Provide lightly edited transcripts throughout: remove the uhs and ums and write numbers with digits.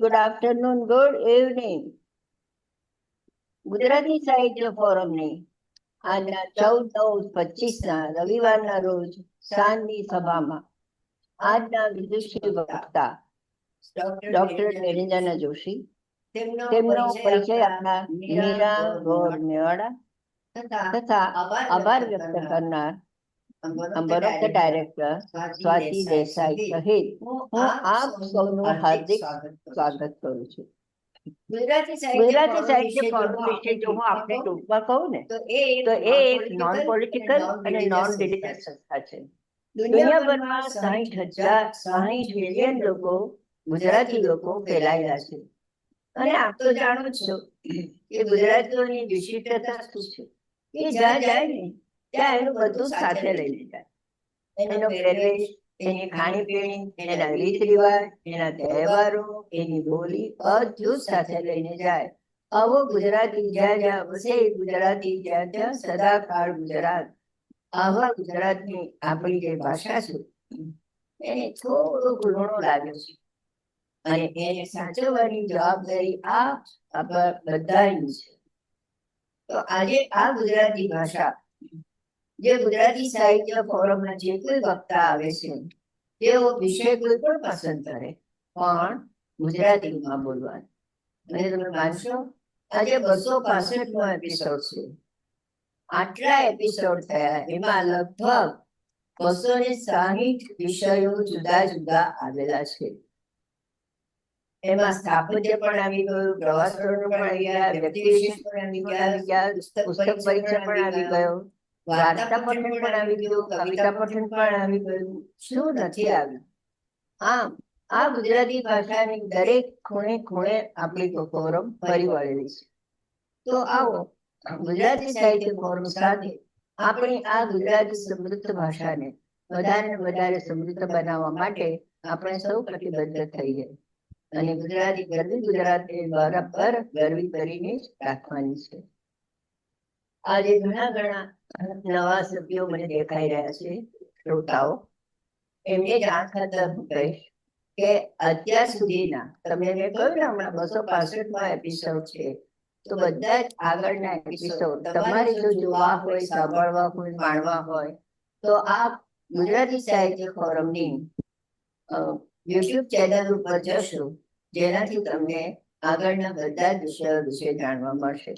good afternoon, good evening. Gujarati સાહિત્ય ફોરમની આજના 14/9/25 રવિવારના રોજ સાંજની સભામાં આજના વિદુષી વક્તા ડોક્ટર નિરંજના જોશી તેમનો પરિચય આપનાર મીરા ગોર મેવાડા તથા આભાર વ્યક્ત કરનાર number of the director Swati Desai સહિત હું આપ સૌનું હાર્દિક સ્વાગત કરું છું. ગુજરાતી સાહિત્ય ફોરમ વિશે જો હું આપને ટૂંકમાં કહું ને તો એ એક નોન પોલિટિકલ અને નોન રિલિજિયસ સંસ્થા છે. દુનિયાભરમાં 60 મિલિયન લોકો ગુજરાતી લોકો ફેલાયેલા છે અને આપ તો જાણો છો કે ગુજરાતીઓની વિશિષ્ટતા શું છે. એ જ્યાં જાય ને ત્યાં એનું બધું સાથે લઈને જાય. એનો પહેરવેશ, એની ખાણીપીણી, એના રીત રિવાજ, એના તહેવારો, એની બોલી બધું સાથે લઈને જાય. આવો ગુજરાતી જ્યાં જ્યાં વસે, ગુજરાતી જ્યાં ત્યાં સદાકાળ ગુજરાત. આવા ગુજરાતની આપણી જે ભાષા છે એને થોડો ગુણો લાગ્યો છે અને એને સાચવવાની જવાબદારી આ બધાની છે. તો આજે આ ગુજરાતી ભાષા જે ગુજરાતી સાહિત્ય ફોરમના જે કોઈ વક્તા આવે છે તેઓ વિષય કોઈ પણ પસંદ કરે પણ ગુજરાતીમાં બોલવાનું. અને તમે માનશો આજે 265મો એપિસોડ છે. આટલા એપિસોડ થયા એમાં લગભગ 260 વિષયો જુદા જુદા આવેલા છે. એમાં સ્થાપત્ય પણ આવી ગયું, પ્રવાસનો પણ આવી ગયા, વ્યક્તિ વિશેષ પણ આવી ગયા, પુસ્તક પરિચય પણ આવી ગયો, વાર્તા પઠન પણ આવી ગયું, કવિતા પઠન પણ આવી ગયું. શું નથી આવ્યું? આમ આ ગુજરાતી ભાષાની દરેક ખૂણે ખૂણે આપણી ફોરમ ફરી વળેલી છે. તો આવો ગુજરાતી સાહિત્ય ફોરમ સાથે આપણી આ ગુજરાતી સમૃદ્ધ ભાષાને વધારે ને વધારે સમૃદ્ધ બનાવવા માટે આપણે સૌ કટિબદ્ધ થઈએ અને ગુજરાતી ગરવી ગુજરાતે બરાબર ગરવી કરીને જ રાખવાની છે. આજે ઘણા નવા સભ્યો મને દેખાઈ રહ્યા છે, શ્રોતાઓ. એમને જાણ ખાતર હું કહીશ કે અત્યાર સુધીના તમને મેં કહ્યું ને હમણાં 265મો એપિસોડ છે, તો બધા જ આગળના એપિસોડ તમારે જો જોવા હોય, સાંભળવા હોય, માણવા હોય તો આ ગુજરાતી સાહિત્ય ફોરમની યુટ્યુબ ચેનલ ઉપર જશો, જેનાથી તમને આગળના બધા જ વિષયો વિશે જાણવા મળશે.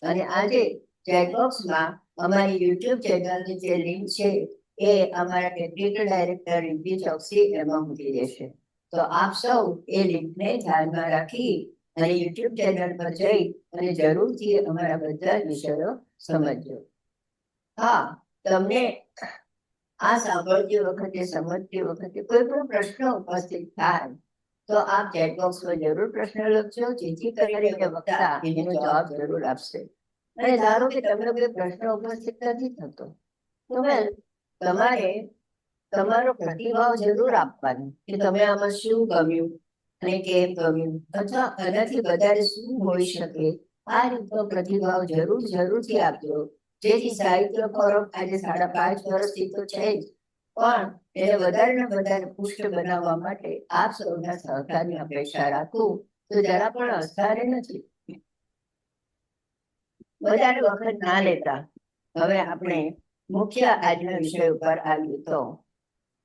અને આજે ચેટબોક્સમાં અમારી યુટ્યુબ ચેનલની જે લિંક છે એ અમારા ટેકનિકલ ડાયરેક્ટર રિમ્પી ચોકસી એમાં મૂકી દેશે. તો આપ સૌ એ લિંકને ધ્યાનમાં રાખી અને યુટ્યુબ ચેનલ પર જઈ અને જરૂરથી અમારા બધા જ વિષયો સમજજો. હા, તમને આ સાંભળતી વખતે, સમજતી વખતે કોઈ પણ પ્રશ્ન ઉપસ્થિત થાય તો આપ ચેટ બોક્સમાં જરૂર પ્રશ્ન લખજો, જેથી કરીને વક્તા એનો જવાબ જરૂર આપશે. અને ધારો કે તમને કોઈ પ્રશ્ન ઉપસ્થિત નથી થતો તો તમારે તમારો પ્રતિભાવ જરૂર આપવાનો કે તમે આમાં શું ગમ્યું અને કેમ ગમ્યું અથવા આનાથી વધારે શું હોઈ શકે. આ રીતનો પ્રતિભાવ જરૂરથી આપજો, જેથી સાહિત્ય ફોરમ આજે 5.5 વર્ષથી તો છે જ, પણ એને વધારે ને વધારે પુષ્ટ બનાવવા માટે આપ સૌના સહકારની અપેક્ષા રાખું તો જરા પણ અસ્થારે નથી. વધારે વખત ના લેતા હવે આપણે મુખ્ય આજના વિષય ઉપર આવ્યું. તો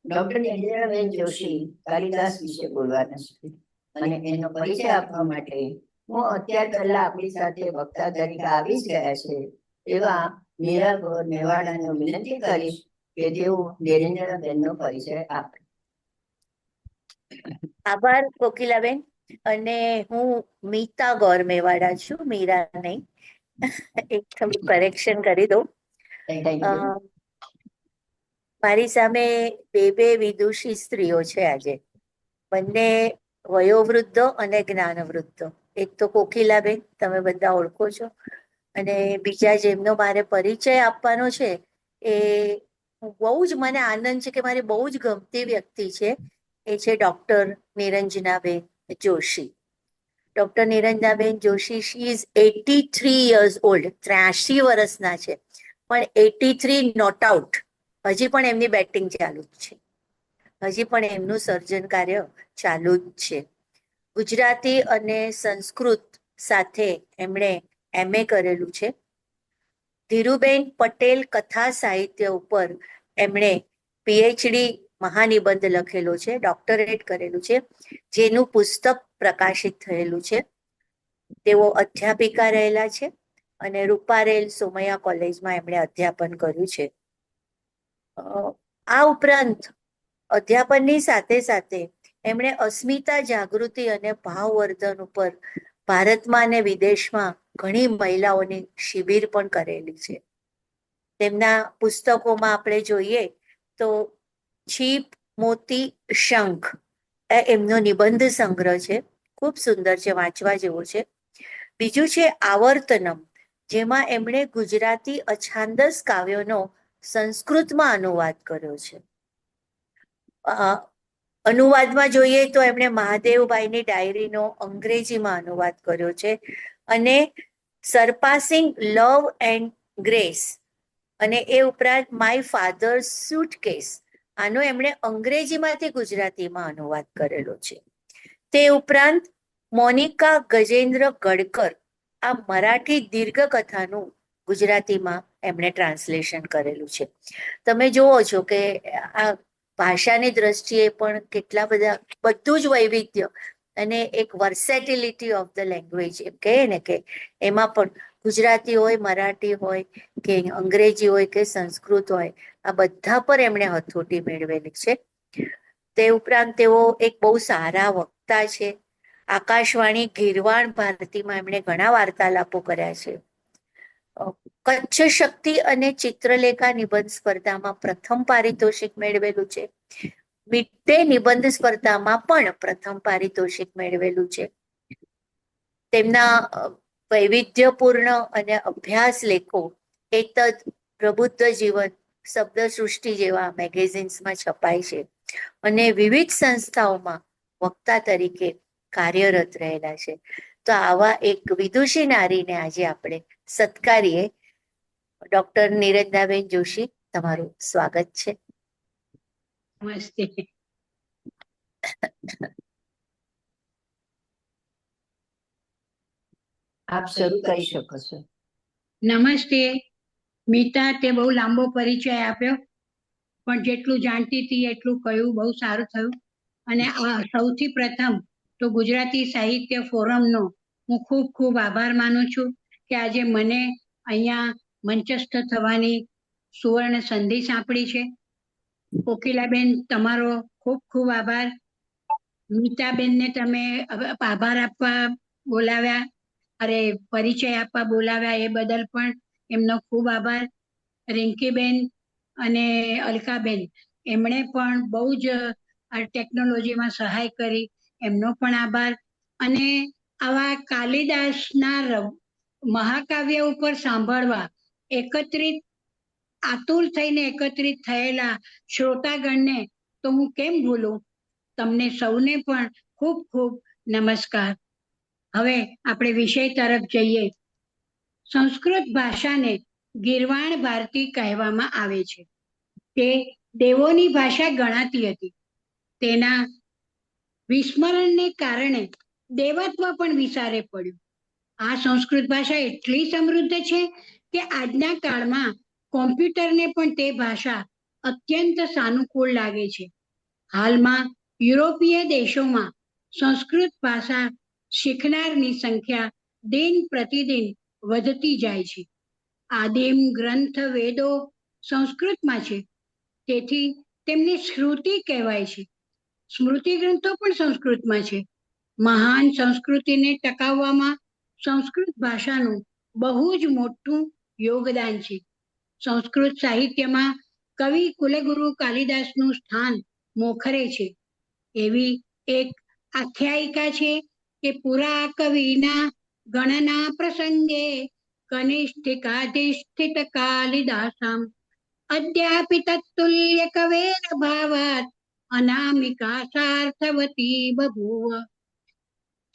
ડોક્ટર નિરંજનાબેન જોશી કાલિદાસ વિશે બોલવાના છે અને એનો પરિચય આપવા માટે હું અત્યાર પહેલા આપણી સાથે વક્તા તરીકે આવી જ ગયા છે એવા મીરા ગોર મેવાડાને વિનંતી કરીશ કે તેઓ નિરંજનાબેનનો પરિચય આપે. આભાર કોકિલાબેન. અને હું મીતા ગોર મેવાડા છું, મીરા નહીં. એક થોડું કરેક્શન કરી દઉં. મારી સામે બે વિદુષી સ્ત્રીઓ છે આજે, બંને વયોવૃદ્ધો અને જ્ઞાનવૃદ્ધો. એક તો કોકિલાબેન, તમે બધા ઓળખો છો, અને બીજા જેમનો મારે પરિચય આપવાનો છે એ બહુ જ મને આનંદ છે કે મારી બહુ જ ગમતી વ્યક્તિ છે, એ છે doctor Niranjanaben Joshi. Doctor Niranjanaben Joshi, she is 83 years old, 83 વર્ષના છે, પણ 83 નોટ આઉટ. હજી પણ એમની બેટિંગ ચાલુ જ છે, હજી પણ એમનું સર્જન કાર્ય ચાલુ જ છે. ગુજરાતી અને સંસ્કૃત સાથે એમણે MA કરેલું છે. ધીરુબેન પટેલ કથા સાહિત્ય ઉપર એમણે PhD મહાનિબંધ લખેલો છે, ડોક્ટરેટ કરેલું છે, જેનું પુસ્તક પ્રકાશિત થયેલું છે. તેઓ અધ્યાપિકા રહેલા છે અને રૂપારેલ સોમૈયા કોલેજમાં એમણે અધ્યાપન કર્યું છે. આ ઉપરાંત અધ્યાપનની સાથે સાથે એમણે અસ્મિતા જાગૃતિ અને ભાવવર્ધન ઉપર ભારતમાં અને વિદેશમાં ઘણી મહિલાઓની શિબિર પણ કરેલી છે. તેમના પુસ્તકોમાં આપણે જોઈએ તો છીપ મોતી શંખ એ એમનો નિબંધ સંગ્રહ છે, ખૂબ સુંદર છે, વાંચવા જેવો છે. બીજું છે આવર્તનમ, જેમાં એમણે ગુજરાતી અછાંદસ કાવ્યોનો સંસ્કૃતમાં અનુવાદ કર્યો છે. અનુવાદમાં જોઈએ તો એમણે મહાદેવભાઈની ડાયરીનો અંગ્રેજીમાં અનુવાદ કર્યો છે અને સરપાસિંગ લવ એન્ડ ગ્રેસ અને એ ઉપરાંત માય ફાધર્સ સુટકેસ આનો એમણે અંગ્રેજીમાંથી ગુજરાતીમાં અનુવાદ કરેલો છે. તે ઉપરાંત મોનિકા ગજેન્દ્ર ગડકર આ મરાઠી દીર્ઘકથાનું ગુજરાતીમાં એમણે ટ્રાન્સલેશન કરેલું છે. તમે જુઓ છો કે આ ભાષાની દ્રષ્ટિએ પણ કેટલા બધા, બધું જ વૈવિધ્ય અને એક વર્સેટિલિટી ઓફ ધ લેંગ્વેજ એમ કહે ને કે એમાં પણ ગુજરાતી હોય, મરાઠી હોય કે અંગ્રેજી હોય કે સંસ્કૃત હોય, આ બધા પર એમણે હથોટી મેળવેલી છે. તે ઉપરાંત તેઓ એક બહુ સારા વક્તા છે. આકાશવાણી ગીરવાણ ભારતીમાં એમણે ઘણા વાર્તાલાપો કર્યા છે. કચ્છ શક્તિ અને ચિત્રલેખા નિબંધ સ્પર્ધામાં પ્રથમ પારિતોષિક મેળવેલું છે. મિડ ડે નિબંધ સ્પર્ધામાં પણ પ્રથમ પારિતોષિક મેળવેલું છે. તેમના વૈવિધ્યપૂર્ણ અને અભ્યાસ લેખો એતદ, પ્રબુદ્ધ જીવન, શબ્દ સૃષ્ટિ જેવા મેગેઝિન્સમાં છપાય છે અને વિવિધ સંસ્થાઓમાં વક્તા તરીકે કાર્યરત રહેલા છે. તો આવા એક વિદુષી નારીને આજે આપણે સત્કારીએ. ડોક્ટર નિરંજનાબેન જોશી, તમારું સ્વાગત છે. નમસ્તે. આપ શરૂ કરી શકો છો. નમસ્તે મીતા, તે બહુ લાંબો પરિચય આપ્યો, પણ જેટલું જાણતી હતી એટલું કહ્યું, બહુ સારું થયું. અને આ સૌથી પ્રથમ તો ગુજરાતી સાહિત્ય ફોરમનો હું ખૂબ ખૂબ આભાર માનું છું કે આજે મને અહીંયા મંચસ્થ થવાની સુવર્ણ સંધિ સાંપડી છે. કોકિલાબેન, તમારો ખૂબ ખૂબ આભાર. મીતાબેનને તમે આભાર આપવા બોલાવ્યા, અરે પરિચય આપવા બોલાવ્યા, એ બદલ પણ એમનો ખૂબ આભાર. રિંકીબેન અને અલકાબેન, એમણે પણ બહુ જ આ ટેકનોલોજીમાં સહાય કરી, એમનો પણ આભાર. અને આવા કાલિદાસના મહાકાવ્ય ઉપર સાંભળવા આતુર થઈને એકત્રિત થયેલા શ્રોતાગણને તો હું કેમ ભૂલું. તમને સૌને પણ ખૂબ ખૂબ નમસ્કાર. હવે આપણે વિષય તરફ જઈએ. સંસ્કૃત ભાષાને ગીરવાણ ભારતી કહેવામાં આવે છે. તે દેવોની ભાષા ગણાતી હતી. તેના વિસ્મરણને કારણે દેવત્વ પણ વિસારે પડ્યું. આ સંસ્કૃત ભાષા એટલી સમૃદ્ધ છે કે આજના કાળમાં કોમ્પ્યુટરને પણ તે ભાષા અત્યંત સાનુકૂળ લાગે છે. હાલમાં યુરોપીય દેશોમાં સંસ્કૃત ભાષા શીખનારની સંખ્યા દિન પ્રતિદિન વધતી જાય છે. આદિમ ગ્રંથ વેદો સંસ્કૃતમાં છે, તેથી તેમને શ્રુતિ કહેવાય છે. સ્મૃતિ ગ્રંથો પણ સંસ્કૃતમાં છે. મહાન સંસ્કૃતિને ટકાવવામાં સંસ્કૃત ભાષાનું બહુ જ મોટું યોગદાન છે. સંસ્કૃત સાહિત્યમાં કવિ કુલગુરુ કાલિદાસનું સ્થાન મોખરે છે. એવી એક આખ્યાયિકા છે કે પુરા કવિના ગણના પ્રસંગે કનિષ્ઠિકાધિષ્ઠિત કાલિદાસમ અદ્યાપિ તત્તુલ્ય કવેર ભાવાત અનામિકા સાર્થવતી બભૂવ.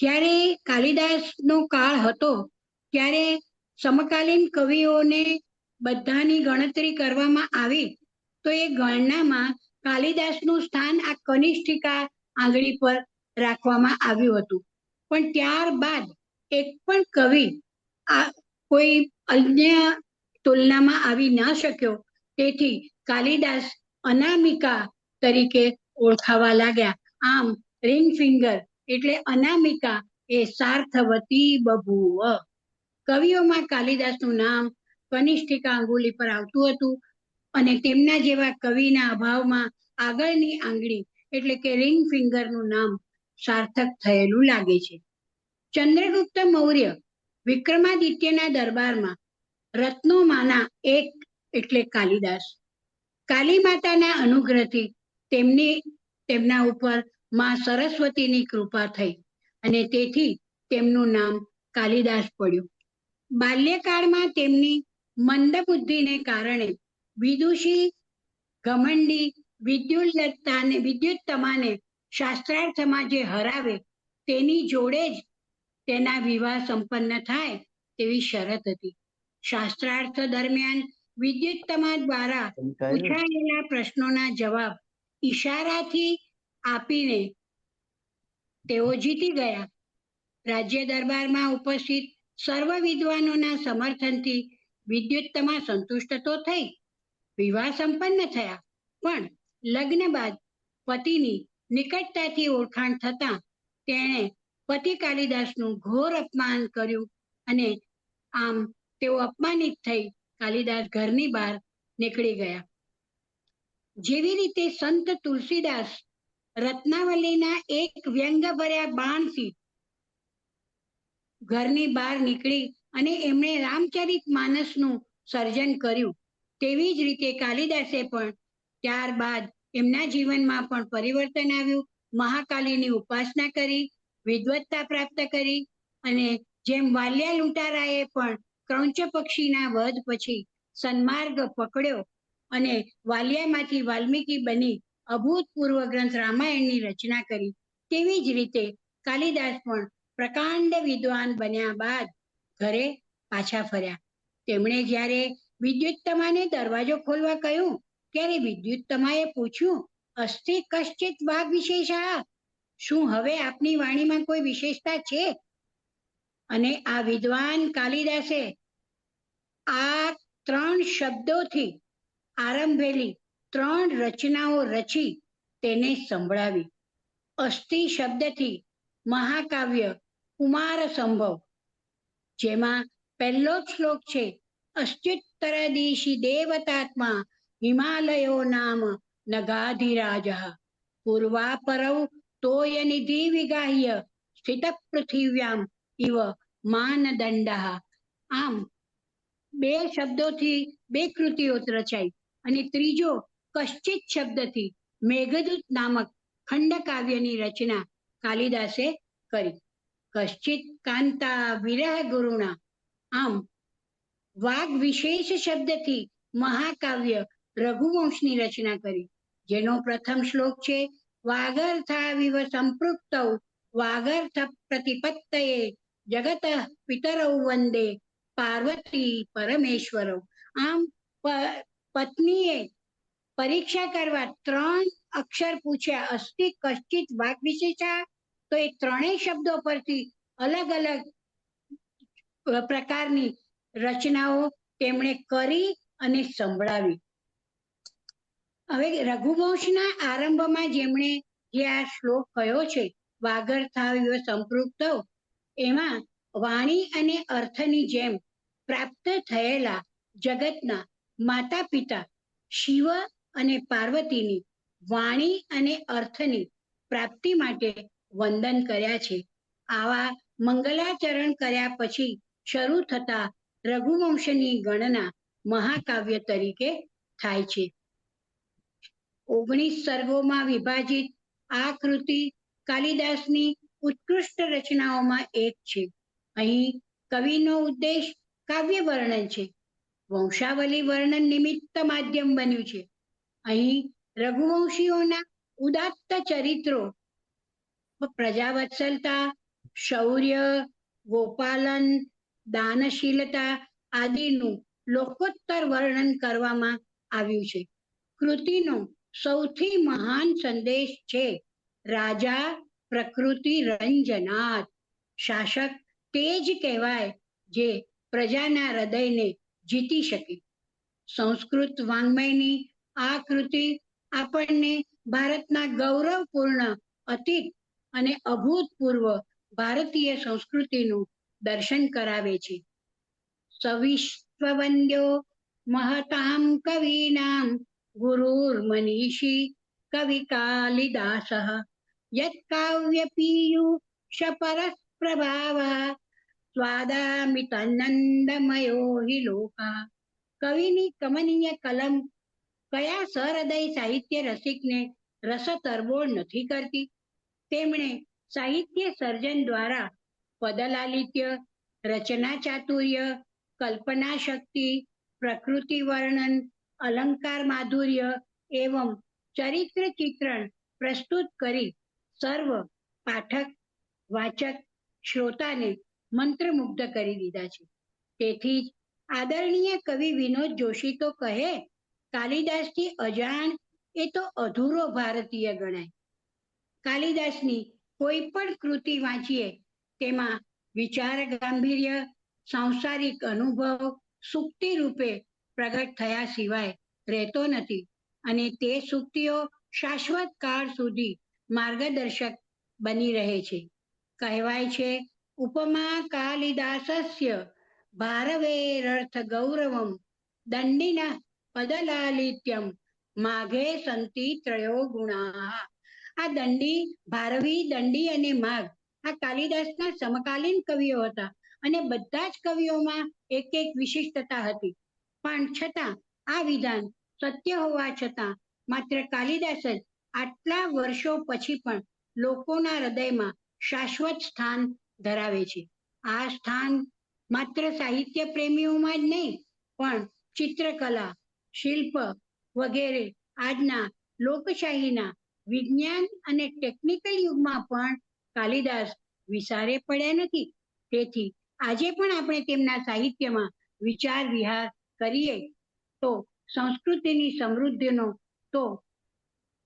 જ્યારે કાલિદાસનો કાળ હતો ત્યારે સમકાલીન કવિઓને બધાની ગણતરી કરવામાં આવી તો એ ગણનામાં કાલિદાસનું સ્થાન આ કનિષ્ઠિકા આંગળી પર રાખવામાં આવ્યું હતું. પણ ત્યારબાદ એક પણ કવિ આ કોઈ અન્ય તુલનામાં આવી ન શક્યો. તેથી કાલિદાસ અનામિકા તરીકે ઓળખાવા લાગ્યા. આમ રિંગ ફિંગર એટલે અનામિકા એ સાર્થવતી બબૂવ. કવિઓમાં કાલિદાસનું નામ કનિષ્ઠિકા અંગુલી પર આવતું હતું અને તેમના જેવા કવિના અભાવમાં આગળની આંગળી એટલે કે રિંગ ફિંગરનું નામ સાર્થક થયેલું લાગે છે. ચંદ્રગુપ્ત મૌર્ય વિક્રમાદિત્યના દરબારમાં રત્નોમાંના એક એટલે કાલિદાસ. કાલી માતાના અનુગ્રહથી તેમના ઉપર માં સરસ્વતીની કૃપા થઈ અને તેથી તેમનું નામ કાલિદાસ પડ્યું. બાલ્યકાળમાં તેમની મંદબુદ્ધિને કારણે વિદુષી, ઘમંડી, વિદ્યુત્તમાને શાસ્ત્રાર્થમાં જે હરાવે તેની જોડે જ તેના વિવાહ સંપન્ન થાય તેવી શરત હતી. શાસ્ત્રાર્થ દરમિયાન વિદ્યુત્તમા દ્વારા પૂછાયેલા પ્રશ્નોના જવાબ ઈશારાથી આપીને તેઓ જીતી ગયા. રાજ્ય દરબારમાં ઉપસ્થિત સર્વ વિદ્વાનોના સમર્થનથી વિદ્યુત્તમા સંતુષ્ટ તો થઈ. વિવાહ સંપન્ન થયા, પણ લગ્ન બાદ પતિની નિકટતાથી ઓળખાણ થતાં તેણે પતિ કાલિદાસનું ઘોર અપમાન કર્યું અને આમ તેઓ અપમાનિત થઈ કાલિદાસ ઘરની બહાર નીકળી ગયા. જેવી રીતે સંત તુલસીદાસ રત્નાવલીના એક વ્યંગભર્યા બાણથી ઘરની બહાર નીકળી અને એમણે રામચરિત માનસનું સર્જન કર્યું, તેવી જ રીતે કાલિદાસે પણ ત્યારબાદ એમના જીવનમાં પણ પરિવર્તન આવ્યું. મહાકાલીની ઉપાસના કરી, વિદ્વત્તા પ્રાપ્ત કરી અને જેમ વાલિયા લૂંટારાએ પણ ક્રૌંચ પક્ષીના વધ પછી સન્માર્ગ પકડ્યો અને વાલિયામાંથી વાલ્મીકી બની અભૂતપૂર્વ ગ્રંથ રામાયણની રચના કરી, તેવી જ રીતે કાલિદાસ પણ પ્રકાંડ વિદ્વાન બન્યા બાદ ઘરે પાછા ફર્યા. તેમણે જ્યારે વિદ્યુત્તમાને દરવાજો ખોલવા કહ્યું ત્યારે વિદ્યુત્તમાએ પૂછ્યું, અસ્તિ કશ્ચિત વાગ વિશેષા? શું હવે આપની વાણીમાં કોઈ વિશેષતા છે? અને આ વિદ્વાન કાલિદાસે આ 3 શબ્દોથી આરંભેલી 3 રચનાઓ રચી તેને સંભળાવી. અસ્થિ શબ્દથી મહાકાવ્ય કુમાર સંભવ, જેમાં પહેલો શ્લોક છે, અસ્ત્યુત્તર દિશી દેવતાત્મા હિમાલયો નામ નગાધિરાજ પૂર્વા પરૌ તોય નિધિ વિગાહ્ય સ્થિત પૃથિવ્યામ ઇવ માનદંડ. આમ 2 શબ્દોથી 2 કૃતિઓ રચાઈ અને ત્રીજો કશ્ચિત શબ્દથી મેઘદૂત નામક ખંડકાવ્યની રચના કાલિદાસે કરી. કશ્ચિત કાંતા વિરહ ગુરુણા. આમ વાગ વિશેષ શબ્દથી મહાકાવ્ય રઘુવંશની રચના કરી, જેનો પ્રથમ શ્લોક છે, વાગર્થાવિવ સંપૃક્તૌ વાગર્થ પ્રતિપત્તયે જગત પિતરૌ વંદે પાર્વતી પરમેશ્વરૌ. આમ પત્નીએ પરીક્ષા કરવા 3 અક્ષર પૂછ્યા, અસ્તિ કશ્ચિત વાગ વિશેષા. તો એ 3 શબ્દો પરથી અલગ અલગ પ્રકારની રચનાઓ તેમણે કરી અને સંભળાવી. હવે રઘુવંશના આરંભમાં જેમણે જે આ શ્લોક કયો છે, વાગર્થાવિવ સંપૃક્તૌ, એમાં વાણી અને અર્થની જેમ પ્રાપ્ત થયેલા જગતના માતા પિતા શિવ અને પાર્વતીની વાણી અને અર્થની પ્રાપ્તિ માટે વંદન કર્યા છે. આવા મંગલાચરણ કર્યા પછી શરૂ થતા રઘુવંશની ગણના મહાકાવ્ય તરીકે થાય છે. 19 સર્ગોમાં વિભાજિત આ કૃતિ કાલિદાસની ઉત્કૃષ્ટ રચનાઓમાં એક છે. અહીં કવિનો ઉદ્દેશ કાવ્ય વર્ણન છે. વંશાવલી વર્ણન નિમિત્ત માધ્યમ બન્યું છે. અહીં રઘુવંશીઓના ઉદાત્ત ચરિત્રો, પ્રજાવત્સલતા, શૌર્ય, ગોપાલન, દાનશીલતા આદિનું લોકોત્તર વર્ણન કરવામાં આવ્યું છે. કૃતિનો સૌથી મહાન સંદેશ છે, રાજા પ્રકૃતિ રંજનાત. શાસક તે જ કહેવાય જે પ્રજાના હૃદયને જીતી શકે. સંસ્કૃત વાङ्મયની આ કૃતિ આપણને ભારતના ગૌરવપૂર્ણ અતીત અને અભૂતપૂર્વ ભારતીય સંસ્કૃતિનું દર્શન કરાવે છે. સવિશ્વવંદ્યો મહતામ કવીનામ ગુરુર્મનીષી કવિ કાલિદાસઃ યત્ કાવ્ય પીયુષ પરસ્પ્રભાવઃ સ્વાદામિતાનંદમયો હિ લોકઃ. કવિની કમનીય કલમ કયા સહૃદય સાહિત્ય રસિકને રસ તરબોળ નથી કરતી. તેમણે સાહિત્ય સર્જન દ્વારા પદલાલિત્ય, રચના ચાતુર્ય, કલ્પના શક્તિ, પ્રકૃતિ વર્ણન, અલંકાર માધુર્ય એવં ચરિત્ર ચિત્રણ પ્રસ્તુત કરી સર્વ પાઠક, વાચક, શ્રોતાને મંત્રમુગ્ધ કરી દીધા છે. તેથી જ આદરણીય કવિ વિનોદ જોશી તો કહે, કાલિદાસથી અજાણ એ તો અધૂરો ભારતીય ગણાય. કાલિદાસની કોઈ પણ કૃતિ વાંચીએ તેમાં વિચાર ગાંભીર્ય, સાંસારિક અનુભવ સુક્તિ રૂપે પ્રગટ થયા સિવાય રહેતો નથી અને તે સુક્તિઓ શાશ્વત કાળ સુધી માર્ગદર્શક બની રહે છે. કહેવાય છે, ઉપમા કાલિદાસસ્ય ભારવેરર્થ ગૌરવમ દંડિના પદલાલિત્યમ માઘે સંતિ ત્રયો ગુણા. આ દંડી, ભારવી, દંડી અને માઘ આ કાલિદાસના સમકાલીન કવિઓ હતા અને બધા જ કવિઓમાં એક એક વિશિષ્ટતા હતી. પણ છતાં આ વિધાન સત્ય હોવા છતાં માત્ર કાલિદાસ જ આટલા વર્ષો પછી પણ લોકોના હૃદયમાં શાશ્વત સ્થાન ધરાવે છે. આ સ્થાન માત્ર સાહિત્ય પ્રેમીઓમાં જ નહીં, પણ ચિત્રકલા, શિલ્પ વગેરે આજના લોકશાહીના વિજ્ઞાન અને ટેકનિકલ યુગમાં પણ કાલિદાસ વિસારે પડ્યા નથી. તેથી આજે પણ આપણે તેમના સાહિત્યમાં વિચાર વિહાર કરીએ તો સંસ્કૃતિની સમૃદ્ધિનો તો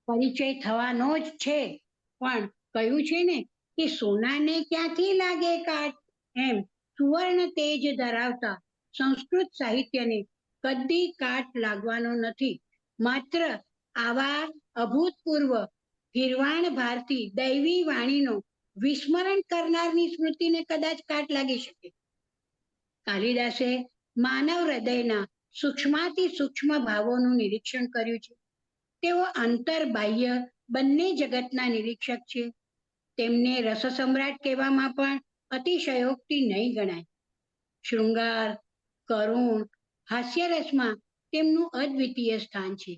પરિચય થવાનો જ છે. પણ કહ્યું છે ને કે સોનાને ક્યાંથી લાગે કાટ, એમ સુવર્ણ તેજ ધરાવતા સંસ્કૃત સાહિત્યને કદી કાટ લાગવાનો નથી. માત્ર આવા અભૂતપૂર્વ ગીરવાણ ભારતી દૈવી વાણીનો વિસ્મરણ કરનારની સ્મૃતિને કદાચ કાટ લાગી શકે. કાલિદાસે માનવ હૃદયના સૂક્ષ્માતિ સૂક્ષ્મ ભાવોનું નિરીક્ષણ કર્યું છે. તેઓ અંતર બાહ્ય બંને જગતના નિરીક્ષક છે. તેમને રસ સમ્રાટ કહેવામાં પણ અતિશયોક્તિ નહીં ગણાય. શૃંગાર, કરુણ, હાસ્યરસમાં તેમનું અદ્વિતીય સ્થાન છે.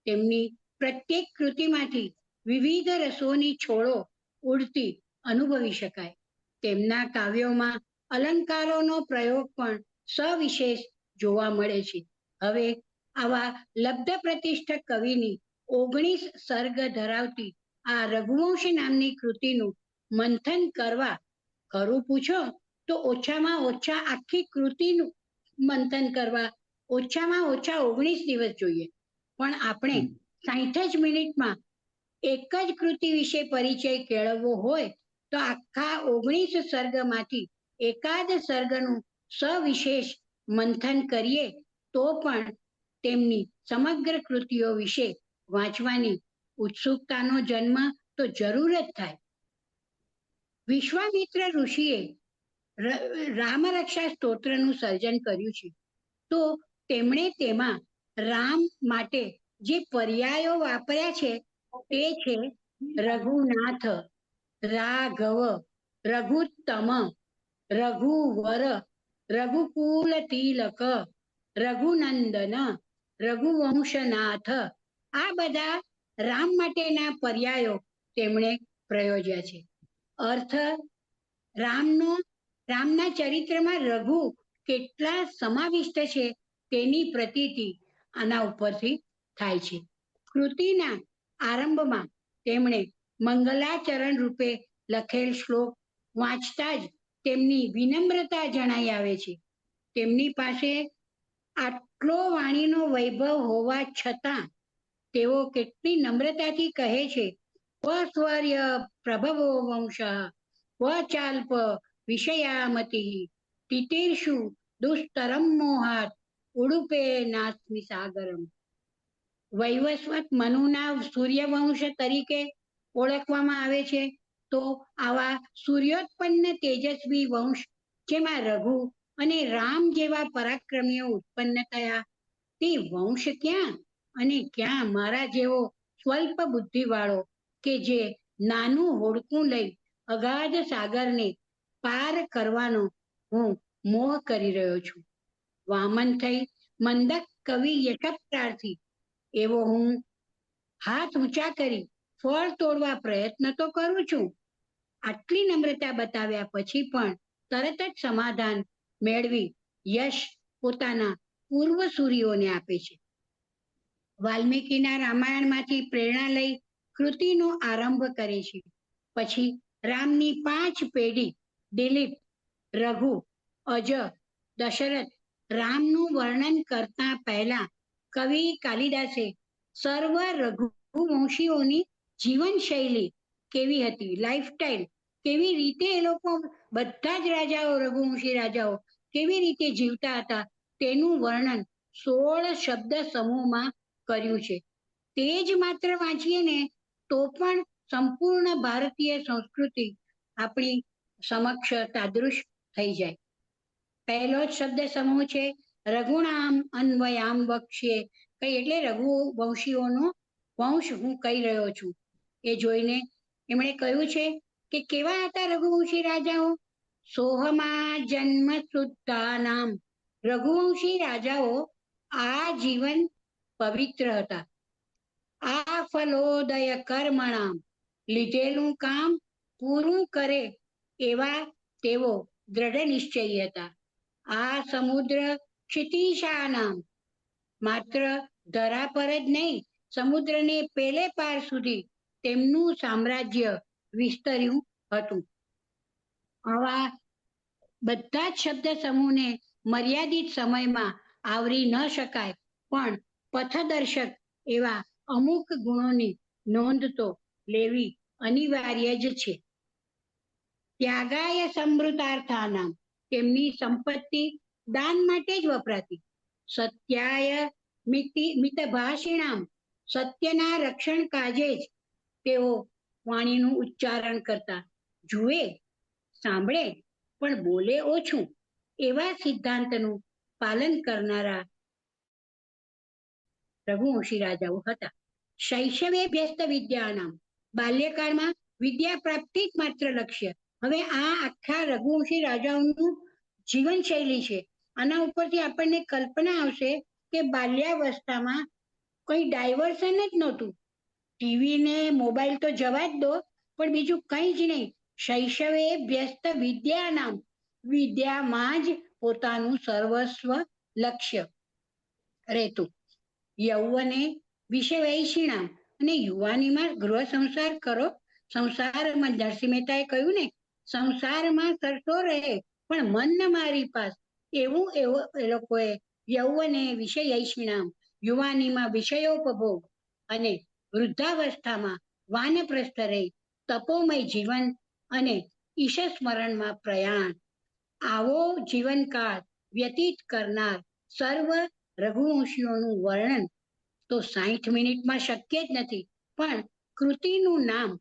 તેમની પ્રત્યેક કૃતિમાંથી વિવિધ રસોની છોડો ઉડતી અનુભવી શકાય. તેમના કાવ્યોમાં અલંકારોનો પ્રયોગ પણ સવિશેષ જોવા મળે છે. હવે આવા લબ્ધ પ્રતિષ્ઠક કવિની 19 સર્ગ ધરાવતી આ રઘુવંશ નામની કૃતિનું મંથન કરવા ખરું પૂછો તો ઓછામાં ઓછા આખી કૃતિનું મંથન કરવા ઓછામાં ઓછા 19 દિવસ જોઈએ. પણ આપણે 60 જ મિનિટમાં એક જ કૃતિ વિશે પરિચય કેળવવો હોય તો આખા 19 સર્ગમાંથી એકાદ સર્ગનું સવિશેષ મંથન કરીએ તો પણ તેમની સમગ્ર કૃતિઓ વિશે વાંચવાની ઉત્સુકતાનો જન્મ તો જરૂર જ થાય. વિશ્વામિત્ર ઋષિએ રામરક્ષા સ્તોત્રનું સર્જન કર્યું છે. તો તેમણે તેમાં રામ માટે જે પર્યાયો વાપર્યા છે તે છે રઘુનાથ, રાઘવ, રઘુત્તમ, રઘુવર, રઘુકુલ તિલક, રઘુનંદન, રઘુવંશનાથ. આ બધા રામ માટેના પર્યાયો તેમણે પ્રયોજ્યા છે. અર્થ રામના ચરિત્રમાં રઘુ કેટલા સમાવિષ્ટ છે તેની પ્રતીતિ આના ઉપરથી થાય છે. કૃતિના આરંભમાં તેમણે મંગલાચરણ રૂપે લખેલ શ્લોક વાંચતા જ તેમની વિનમ્રતા જણાઈ આવે છે. તેમની પાસે આટલો વાણીનો વૈભવ હોવા છતાં તેઓ કેટલી નમ્રતાથી કહે છે, સ્વર્ય પ્રભવો વંશઃ ક્વચાલ્પ વિષયામતિઃ તિતીર્ષુ દુષ્તરમ મોહાત ઉડુપે નાસ્મિ સાગરમ. વૈવસ્વત મનુના સૂર્યવંશ તરીકે ઓળખવામાં આવે છે. તો આવા સૂર્યોત્પન્ન તેજસ્વી વંશ જેમાં રઘુ અને રામ જેવા પરાક્રમીઓ ઉત્પન્ન થયા, તે વંશ ક્યાં અને ક્યાં મારા જેવો સ્વલ્પ બુદ્ધિવાળો કે જે નાનું હોડકું લઈ અગાધ સાગરને પાર કરવાનો હું મોહ કરી રહ્યો છું. વામન થઈ મંદક કવિ યશપ્રાર્થી એવો હું હાથ ઊંચા કરી ફળ તોડવા પ્રયત્ન તો કરું છું. આટલી નમ્રતા બતાવ્યા પછી પણ તરત જ સમાધાન મેળવી યશ પોતાના પૂર્વસૂરીઓને આપે છે. વાલ્મીકીના રામાયણમાંથી પ્રેરણા લઈ કૃતિનો આરંભ કરે છે. પછી રામની 5 પેઢી દિલીપ, રઘુ, અજ, દશરથ, રામનું વર્ણન કરતા પહેલા કવિ કાલિદાસે સર્વ રઘુવંશીઓની જીવનશૈલી કેવી હતી, લાઈફસ્ટાઈલ કેવી રીતે એ લોકો બધા જ રાજાઓ, રઘુવંશી રાજાઓ કેવી રીતે જીવતા હતા તેનું વર્ણન 16 શબ્દ સમૂહમાં કર્યું છે. તે જ માત્ર વાંચીએ ને તો પણ સંપૂર્ણ ભારતીય સંસ્કૃતિ આપણી સમક્ષ તાદૃશ થઈ જાય. પહેલો જ શબ્દ સમૂહ છે રઘુણામ અન્વયામ વક્ષ્યે, કઈ એટલે રઘુવંશીઓનો વંશ હું કહી રહ્યો છું. એ જોઈને એમણે કહ્યું છે કે કેવા હતા રઘુવંશી રાજાઓ. સોહમા જન્મ શુદ્ધાનામ, રઘુવંશી રાજાઓ આ જીવન પવિત્ર હતા. આ ફલોદય કર્મણામ, લીધેલું કામ પૂરું કરે એવા તેઓ દ્રઢ નિશ્ચયી હતા. આ સમુદ્ર ક્ષિતિશાનામ, માત્ર ધરા પર જ નહીં સમુદ્રને પેલે પાર સુધી તેમનું સામ્રાજ્ય વિસ્તર્યું હતું. આવા બધા જ શબ્દ સમૂહને મર્યાદિત સમયમાં આવરી ન શકાય, પણ પથદર્શક એવા અમુક ગુણોની નોંધ તો લેવી અનિવાર્ય જ છે. ત્યાગાય સમૃદ્ધાર્થાનામ, તેમની સંપત્તિ દાન માટે જ વપરાતી. સત્યાય મિતભાષિણામ, સત્યના રક્ષણ કાજે જ તેઓ વાણીનું ઉચ્ચારણ કરતા. જુએ, સાંભળે પણ બોલે ઓછું એવા સિદ્ધાંતનું પાલન કરનારા રઘુવંશી રાજાઓ હતા. શૈશવે વ્યસ્ત વિદ્યાનામ, બાલ્યકાળમાં વિદ્યા પ્રાપ્તિ જ માત્ર લક્ષ્ય. હવે આ આખા રઘુવંશી રાજાઓનું જીવનશૈલી છે. આના ઉપરથી આપણને કલ્પના આવશે કે બાલ્યાવસ્થામાં કંઈ ડાયવર્સન જ નહોતું. ટીવી ને મોબાઈલ તો જવા જ દો, પણ બીજું કંઈ જ નહીં. શૈશવે વ્યસ્ત વિદ્યાનામ, વિદ્યામાં જ પોતાનું સર્વસ્વ લક્ષ્ય રહેતું. યૌવને વિષય વૈશિણામ, અને યુવાનીમાં ગૃહ સંસાર કરો. સંસારમાં નરસિંહ મહેતાએ કહ્યું ને, સંસારમાં સરતો રહે પણ મન ન મારી પાસ. એવું એ લોકોએ યૌવને વિષય ઐશિણામ, યુવાનીમાં વિષયોપભોગ અને વૃદ્ધાવસ્થામાં વાનપ્રસ્થ રહી તપોમય જીવન અને ઈશ સ્મરણમાં પ્રયાણ. આવો જીવનકાળ વ્યતીત કરનાર સર્વ રઘુવંશીઓનું વર્ણન તો 60 મિનિટમાં શક્ય જ નથી. પણ કૃતિનું નામ,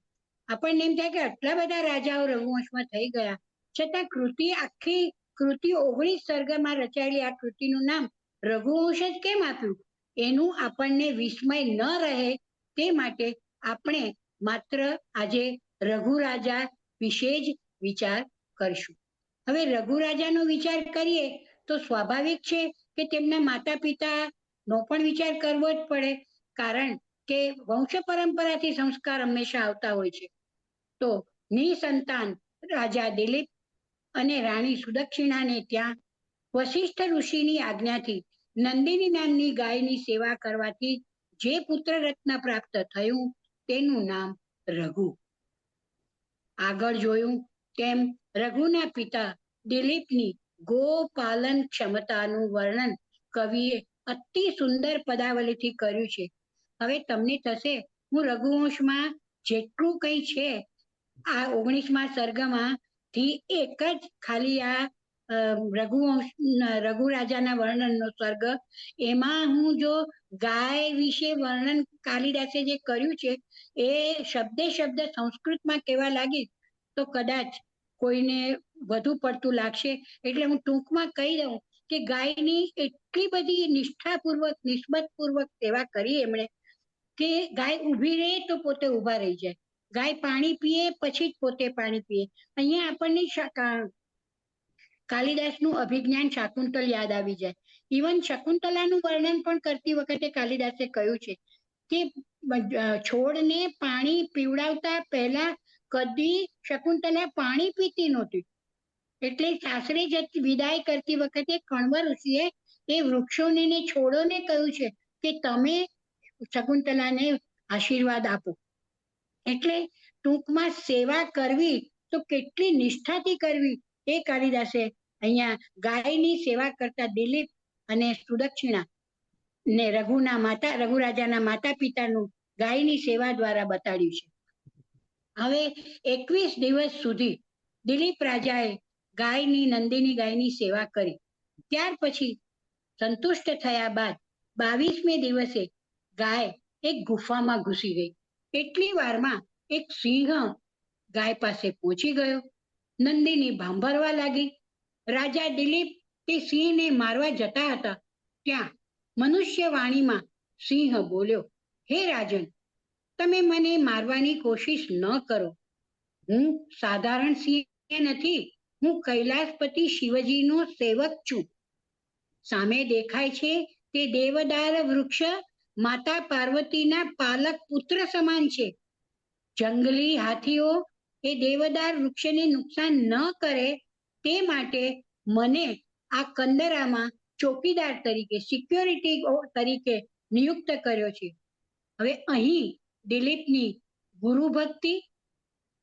આપણને એમ થાય કે આટલા બધા રાજાઓ રઘુવંશમાં થઈ ગયા, છતાં કૃતિ આખી કૃતિ 19 સર્ગમાં રચાયેલી આ કૃતિનું નામ રઘુવંશ જ કેમ આપ્યું, એનું આપણને વિસ્મય ન રહે તે માટે આપણે માત્ર આજે રઘુરાજા વિશે જ વિચાર કરશું. હવે રઘુરાજાનો વિચાર કરીએ તો સ્વાભાવિક છે કે તેમના માતા પિતાનો પણ વિચાર કરવો જ પડે, કારણ કે વંશ પરંપરાથી સંસ્કાર હંમેશા આવતા હોય છે. તો નિસંતાન રાજા દિલીપ અને રાણી સુદક્ષિણાને ત્યાં વશિષ્ઠ ઋષિની આજ્ઞાથી નંદિની નામની ગાયની સેવા કરવાથી જે પુત્ર રત્ન પ્રાપ્ત થયું તેનું નામ રઘુ. આગળ જોયું તેમ રઘુના પિતા દિલીપની ગોપાલન ક્ષમતાનું વર્ણન કવિએ અતિ સુંદર પદાવલીથી કર્યું છે. હવે તમને થશે હું રઘુવંશમાં જેટલું કંઈ છે આ 19મા સર્ગમાં થી એક જ ખાલી આ રઘુ રાજાના વર્ણનનો સર્ગ, એમાં હું જો ગાય વિશે વર્ણન કાલિદાસે જે કર્યું છે એ શબ્દે શબ્દ સંસ્કૃતમાં કહેવા લાગી તો કદાચ કોઈને વધુ પડતું લાગશે, એટલે હું ટૂંકમાં કહી દઉં કે ગાયની એટલી બધી નિષ્ઠાપૂર્વક નિસ્બતપૂર્વક સેવા કરી એમણે કે ગાય ઊભી રહે તો પોતે ઊભા રહી જાય, ગાય પાણી પીએ પછી જ પોતે પાણી પીએ. અહીંયા આપણને કાલિદાસનું અભિજ્ઞાન શાકુંતલ યાદ આવી જાય. ઇવન શકુંતલાનું વર્ણન પણ કરતી વખતે કાલિદાસે કહ્યું છે કે છોડને પાણી પીવડાવતા પહેલા કદી શકુંતલા પાણી પીતી નહોતી. એટલે સાસરે વિદાય કરતી વખતે કણવ ઋષિએ એ વૃક્ષોને ને છોડોને કહ્યું છે કે તમે શકુંતલાને આશીર્વાદ આપો. એટલે ટૂંકમાં સેવા કરવી તો કેટલી નિષ્ઠાથી કરવી એ કાલિદાસે અહીંયા ગાયની સેવા કરતા દિલીપ અને સુદક્ષિણા ને રઘુ રાજાના માતા પિતાનું ગાયની સેવા દ્વારા બતાડ્યું છે. હવે 21 દિવસ સુધી દિલીપ રાજાએ નંદિની ગાયની સેવા કરી. ત્યાર પછી સંતુષ્ટ થયા બાદ 22મે દિવસે ગાય એક ગુફામાં ઘૂસી ગઈ. એટલી વારમાં એક સિંહ ગાય પાસે પહોંચી ગયો. નંદિની ભાંભરવા લાગી. રાજા દિલીપ તે સિંહને મારવા જતા હતા ત્યાં મનુષ્ય વાણીમાં સિંહ બોલ્યો, હે રાજન, તમે મને મારવાની કોશિશ ન કરો. હું સાધારણ સિંહ નથી, હું કૈલાસપતિ શિવજીનો સેવક છું. સામે દેખાય છે તે દેવદાર વૃક્ષ માતા પાર્વતીના પાલક પુત્ર સમાન છે. જંગલી હાથીઓ એ દેવદાર વૃક્ષને નુકસાન ન કરે તે માટે મને આ કંદરામાં ચોકીદાર તરીકે સિક્યોરિટી તરીકે નિયુક્ત કર્યો છે. હવે અહીં દિલીપની ગુરુ ભક્તિ,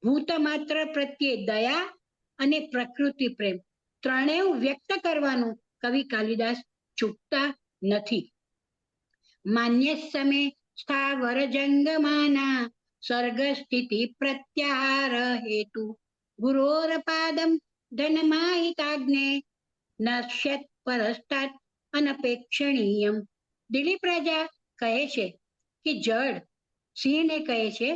ભૂતમાત્ર પ્રત્યે દયા અને પ્રકૃતિ પ્રેમ ત્રણેય વ્યક્ત કરવાનું કવિ કાલિદાસ ચૂકતા નથી. માન્ય સમે સ્થાવર જંગમાના સર્ગ સ્થિતિ પ્રત્યાહાર હેતુ ગુરોર પાદમ ધનમાહિતાગ્ને નશ્યત પરસ્તાત અનપેક્ષણીયમ. દિલીપ રાજા કહે છે કે જળ, સિંહને કહે છે,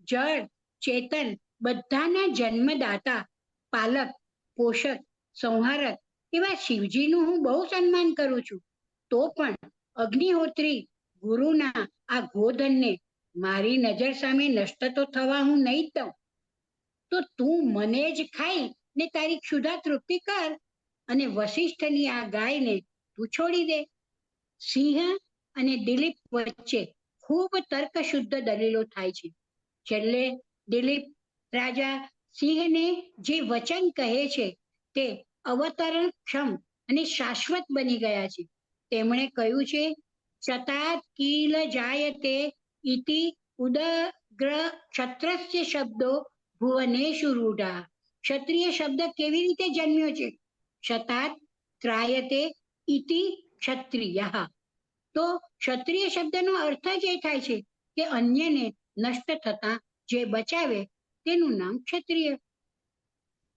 જળ ચેતન બધાના જન્મદાતા, પાલક, પોષક, સંહારક એવા શિવજીનું હું બહુ સન્માન કરું છું. તો પણ અગ્નિહોત્રી ગુરુના આ ગોધનને મારી નજર સામે નષ્ટ તો થવા હું નહીં જ દઉં. તો તું મને જ ખાઈ ને તારી ક્ષુધા તૃપ્તિ કર અને વશિષ્ઠની આ ગાયને તું છોડી દે. સિંહ અને દિલીપ વચ્ચે ખૂબ તર્કશુદ્ધ દલીલો થાય છે. છેલ્લે દિલીપ રાજા સિંહને જે વચન કહે છે તે અવતરણક્ષમ અને શાશ્વત બની ગયા છે. તેમણે કહ્યું છે, શતાત કીલ જાયતે ઇતિ ઉદગ્ર ક્ષત્રસ્ય શબ્દો ભુવનેષુ રૂઢા. ક્ષત્રિય શબ્દ કેવી રીતે જન્મ્યો છે? શતાત ત્રાયતે ઇતિ ક્ષત્રિય. તો ક્ષત્રિય શબ્દનો અર્થ જ એ થાય છે કે અન્યને નષ્ટ થતા જે બચાવે તેનું નામ ક્ષત્રિય.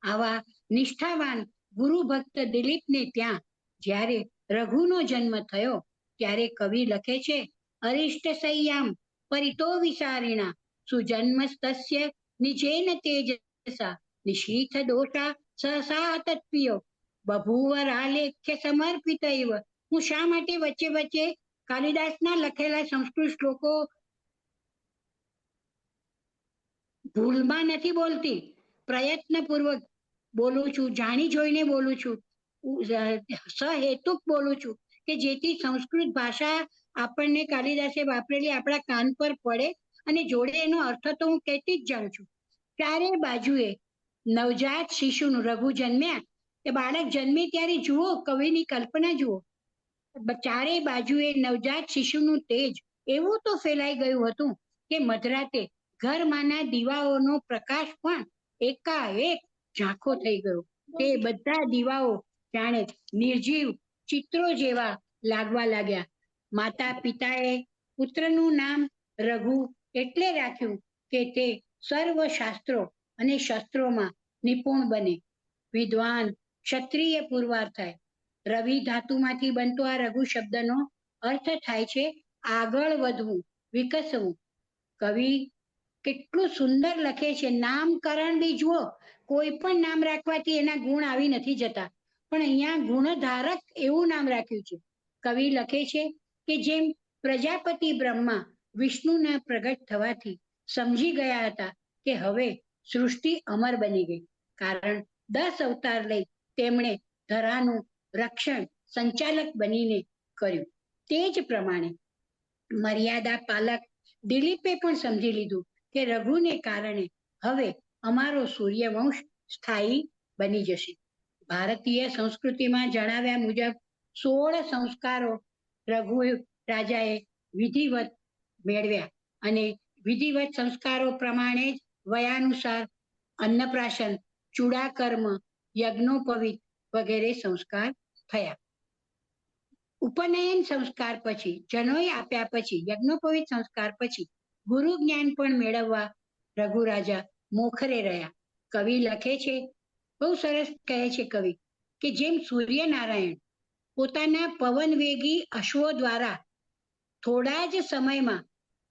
આવા નિષ્ઠાવાન ગુરુ ભક્ત દિલીપને ત્યાં જ્યારે રઘુનો જન્મ થયો ત્યારે કવિ લખે છે, અરિષ્ટ સૈયામ પરિતો વિસારિણા સુજન્મસ્તસ્ય નિજેન તેજસા નિશીથ દોષા સહસા તત્પિયો બભૂવ રાલેખ્ય સમર્પિતૈવ. હું શા માટે વચ્ચે વચ્ચે કાલિદાસના લખેલા સંસ્કૃત શ્લોકો ભૂલમાં નથી બોલતી, પ્રયત્નપૂર્વક બોલું છું, જાણી જોઈને બોલું છું, સહેતુક બોલું છું કે જેથી સંસ્કૃત ભાષા આપણને કાલિદાસે વાપરેલી આપણા કાન પર પડે અને જોડે એનો અર્થ તો હું કહેતી જ જાઉં છું. ચારે બાજુએ નવજાત શિશુનું રઘુ જન્મ્યા કે બાળક જન્મે ત્યારે જુઓ, કવિની કલ્પના જુઓ, ચારે બાજુએ નવજાત શિશુનું તેજ એવું તો ફેલાઈ ગયું હતું કે મધરાતે ઘરમાંના દીવાઓનો પ્રકાશ પણ એકાએક ઝાંખો થઈ ગયો. તે બધા દીવાઓ જાણે નિર્જીવ ચિત્રો જેવા લાગવા લાગ્યા. માતા પિતાએ પુત્રનું નામ રઘુ એટલે રાખ્યું કે તે સર્વ શાસ્ત્રો અને શસ્ત્રોમાં નિપુણ બને. વિદ્વાન ક્ષત્રિય પુરવાર થાય. રવિ ધાતુમાંથી બનતો આ રઘુ શબ્દનો અર્થ થાય છે આગળ વધવું, વિકસવું. કવિ કેટલું સુંદર લખે છે. નામકરણ બી જુઓ, કોઈ પણ નામ રાખવાથી એના ગુણ આવી નથી જતા, પણ અહીંયા ગુણધારક એવું નામ રાખ્યું છે. કવિ લખે છે કે જેમ પ્રજાપતિ બ્રહ્મા વિષ્ણુના પ્રગટ થવાથી સમજી ગયા હતા કે હવે સૃષ્ટિ અમર બની ગઈ, કારણ 10 અવતાર લઈ તેમણે ધરાનું રક્ષણ સંચાલક બનીને કર્યું. તે જ પ્રમાણે મર્યાદા પાલક દિલીપે પણ સમજી લીધું કે રઘુને કારણે હવે અમારો સૂર્યવંશ સ્થાયી બની જશે. ભારતીય સંસ્કૃતિમાં જણાવ્યા મુજબ 16 સંસ્કારો રઘુ રાજાએ વિધિવત મેળવ્યા અને વિધિવત સંસ્કારો પ્રમાણે જ વયાનુસાર અન્નપ્રાશન, ચૂડાકર્મ, યજ્ઞોપવિત વગેરે સંસ્કાર થયા. ઉપનયન સંસ્કાર પછી, જનોઈ આપ્યા પછી, યજ્ઞોપવિત સંસ્કાર પછી ગુરુ જ્ઞાન પણ મેળવવા રઘુ રાજા મોખરે રહ્યા. કવિ લખે છે, બહુ સરસ કહે છે કવિ, કે જેમ સૂર્યનારાયણ પોતાના પવનવેગી અશ્વો દ્વારા થોડા જ સમયમાં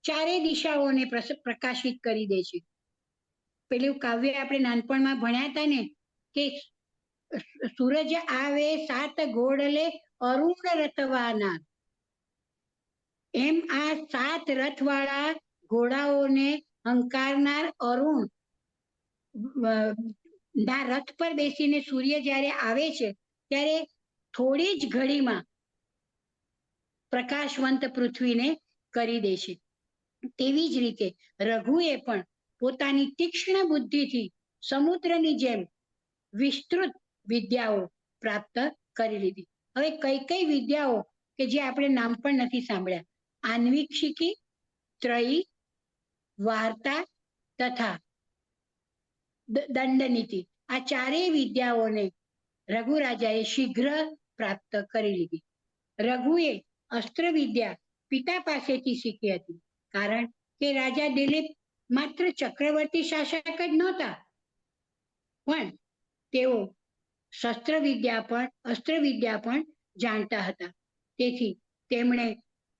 ચારે દિશાઓને પ્રકાશિત કરી દે છે. પેલું કાવ્ય આપણે નાનપણમાં ભણ્યા હતા ને કે સૂરજ આવે 7 ઘોડલે અરુણ રથવાના, એમ આ 7 રથવાળા ઘોડાઓને હંકારનાર અરુણ ના રથ પર બેસીને સૂર્ય જ્યારે આવે છે ત્યારે થોડી જ ઘડીમાં પ્રકાશવંત પૃથ્વીને કરી દે છે. તેવી જ રીતે રઘુએ પણ પોતાની તીક્ષ્ણ બુદ્ધિથી સમુદ્રની જેમ વિસ્તૃત વિદ્યાઓ પ્રાપ્ત કરી લીધી. હવે કઈ કઈ વિદ્યાઓ કે જે આપણે નામ પણ નથી સાંભળ્યા, આન્વિક્ષિકી, ત્રયી, વાર્તા તથા દંડનીતિ, આ ચારેય વિદ્યાઓને રઘુ રાજાએ શીઘ્ર પ્રાપ્ત કરી લીધી. રઘુએ અસ્ત્ર વિદ્યા પિતા પાસેથી શીખી હતી, કારણ કે રાજા દિલીપ માત્ર ચક્રવર્તી શાસક જ નહોતા, પણ તેઓ અસ્ત્ર વિદ્યા પણ જાણતા હતા. તેથી તેમણે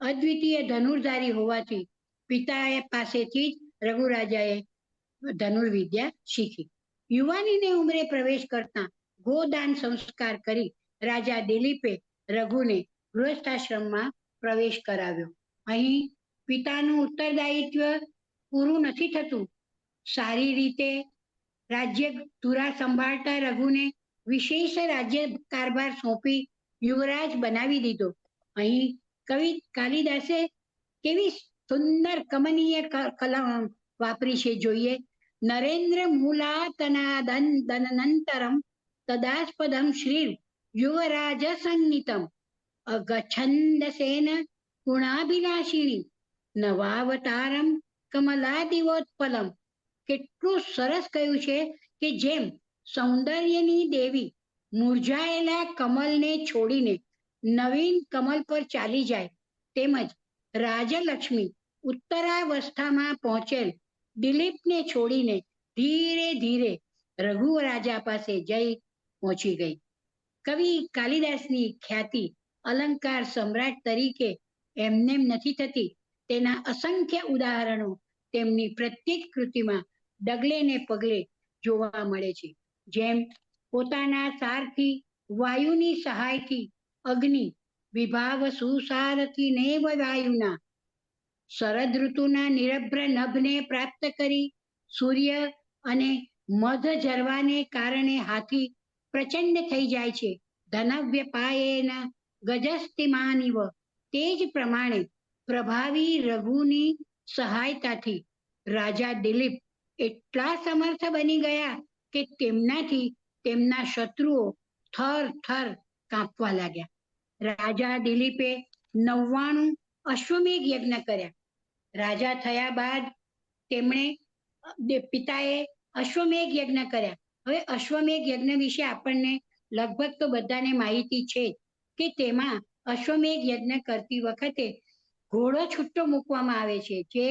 અદ્વિતીય ધનુર્ધારી હોવાથી પિતા પાસેથી જ રઘુ રાજાએ ધનુર્વિદ્યા શીખી. યુવાનીને ઉંમરે પ્રવેશ કરતા ગોદાન સંસ્કાર કરી રાજા દિલીપે રઘુને ગૃહસ્થાશ્રમમાં પ્રવેશ કરાવ્યો. અહીં પિતાનું ઉત્તરદાયિત્વ પૂરું નથી થતું. સારી રીતે રાજ્ય ધુરા સંભાળતા રઘુને વિશેષ રાજ્ય કારભાર સોંપી યુવરાજ બનાવી દીધો. અહીં કવિ કાલિદાસે કેવી સુંદર કમનીય કલમ વાપરી છે જોઈએ. નરેન્દ્ર મૂલાતનાદનંતરમ તદાસ્પદમ શ્રી યુવરાજ સંનિતમ અગચ્છન્દસેન ગુણાભિલાષિણી નવાવતારમ કમલાદિવોત્પલમ. કેટલું સરસ કહ્યું છે કે જેમ સૌંદર્યની દેવી મુરઝાયેલા કમલને છોડીને નવીન કમલ પર ચાલી જાય, તેમજ રાજલક્ષ્મી ઉત્તરાવસ્થામાં પહોંચેલ દિલીપને છોડીને ધીરે ધીરે રઘુ રાજા પાસે જઈ પહોંચી ગઈ. કવિ કાલિદાસની ખ્યાતિ અલંકાર સમ્રાટ તરીકે એમનેમ નથી થતી. તેના અસંખ્ય ઉદાહરણો તેમની પ્રત્યેક કૃતિમાં ડગલે ને પગલે જોવા મળે છે. જેમ પોતાના સારથી વાયુની સહાયથી અગ્નિ વિભાવ સુસારથી નેવ વાયુના શરદ ઋતુના નિરભ્ર નભને પ્રાપ્ત કરી સૂર્ય અને મધ ઝરવાને કારણે હાથી પ્રચંડ થઈ જાય છે. ધનવ્ય પાયેના ગજસ્તિમાનિવ. તે જ પ્રમાણે પ્રભાવી રઘુની સહાયતાથી રાજા દિલીપ એટલા સમર્થ બની ગયા કે તેમનાથી તેમના શત્રુઓ થર થર કાંપવા લાગ્યા. રાજા દિલીપે 99 અશ્વમેઘ યજ્ઞ કર્યા. રાજા થયા બાદ તેમણે પિતાએ અશ્વમેઘ યજ્ઞ કર્યા. હવે અશ્વમેઘ યજ્ઞ વિશે આપણને લગભગ તો બધાને માહિતી છે કે તેમાં અશ્વમેઘ યજ્ઞ કરતી વખતે ઘોડો છૂટો મૂકવામાં આવે છે. જે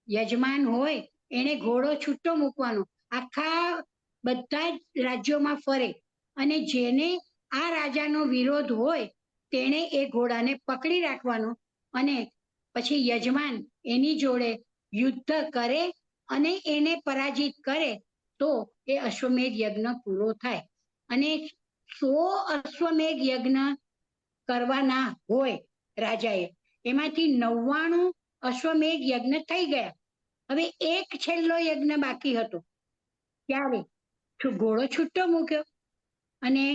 યજમાન હોય એને ઘોડો છૂટો મૂકવાનો, આખા બધા જ રાજ્યોમાં ફરે અને જેને આ રાજાનો વિરોધ હોય તેણે એ ઘોડાને પકડી રાખવાનો અને પછી યજમાન એની જોડે યુદ્ધ કરે અને એને પરાજિત કરે તો એ અશ્વમેધ યજ્ઞ પૂરો થાય. અને 100 અશ્વમેધ યજ્ઞ કરવાના હોય રાજાએ, એમાંથી 99 અશ્વમેધ યજ્ઞ થઈ ગયા. હવે એક છેલ્લો યજ્ઞ બાકી હતો. ત્યારે ઘોડો છૂટો મૂક્યો અને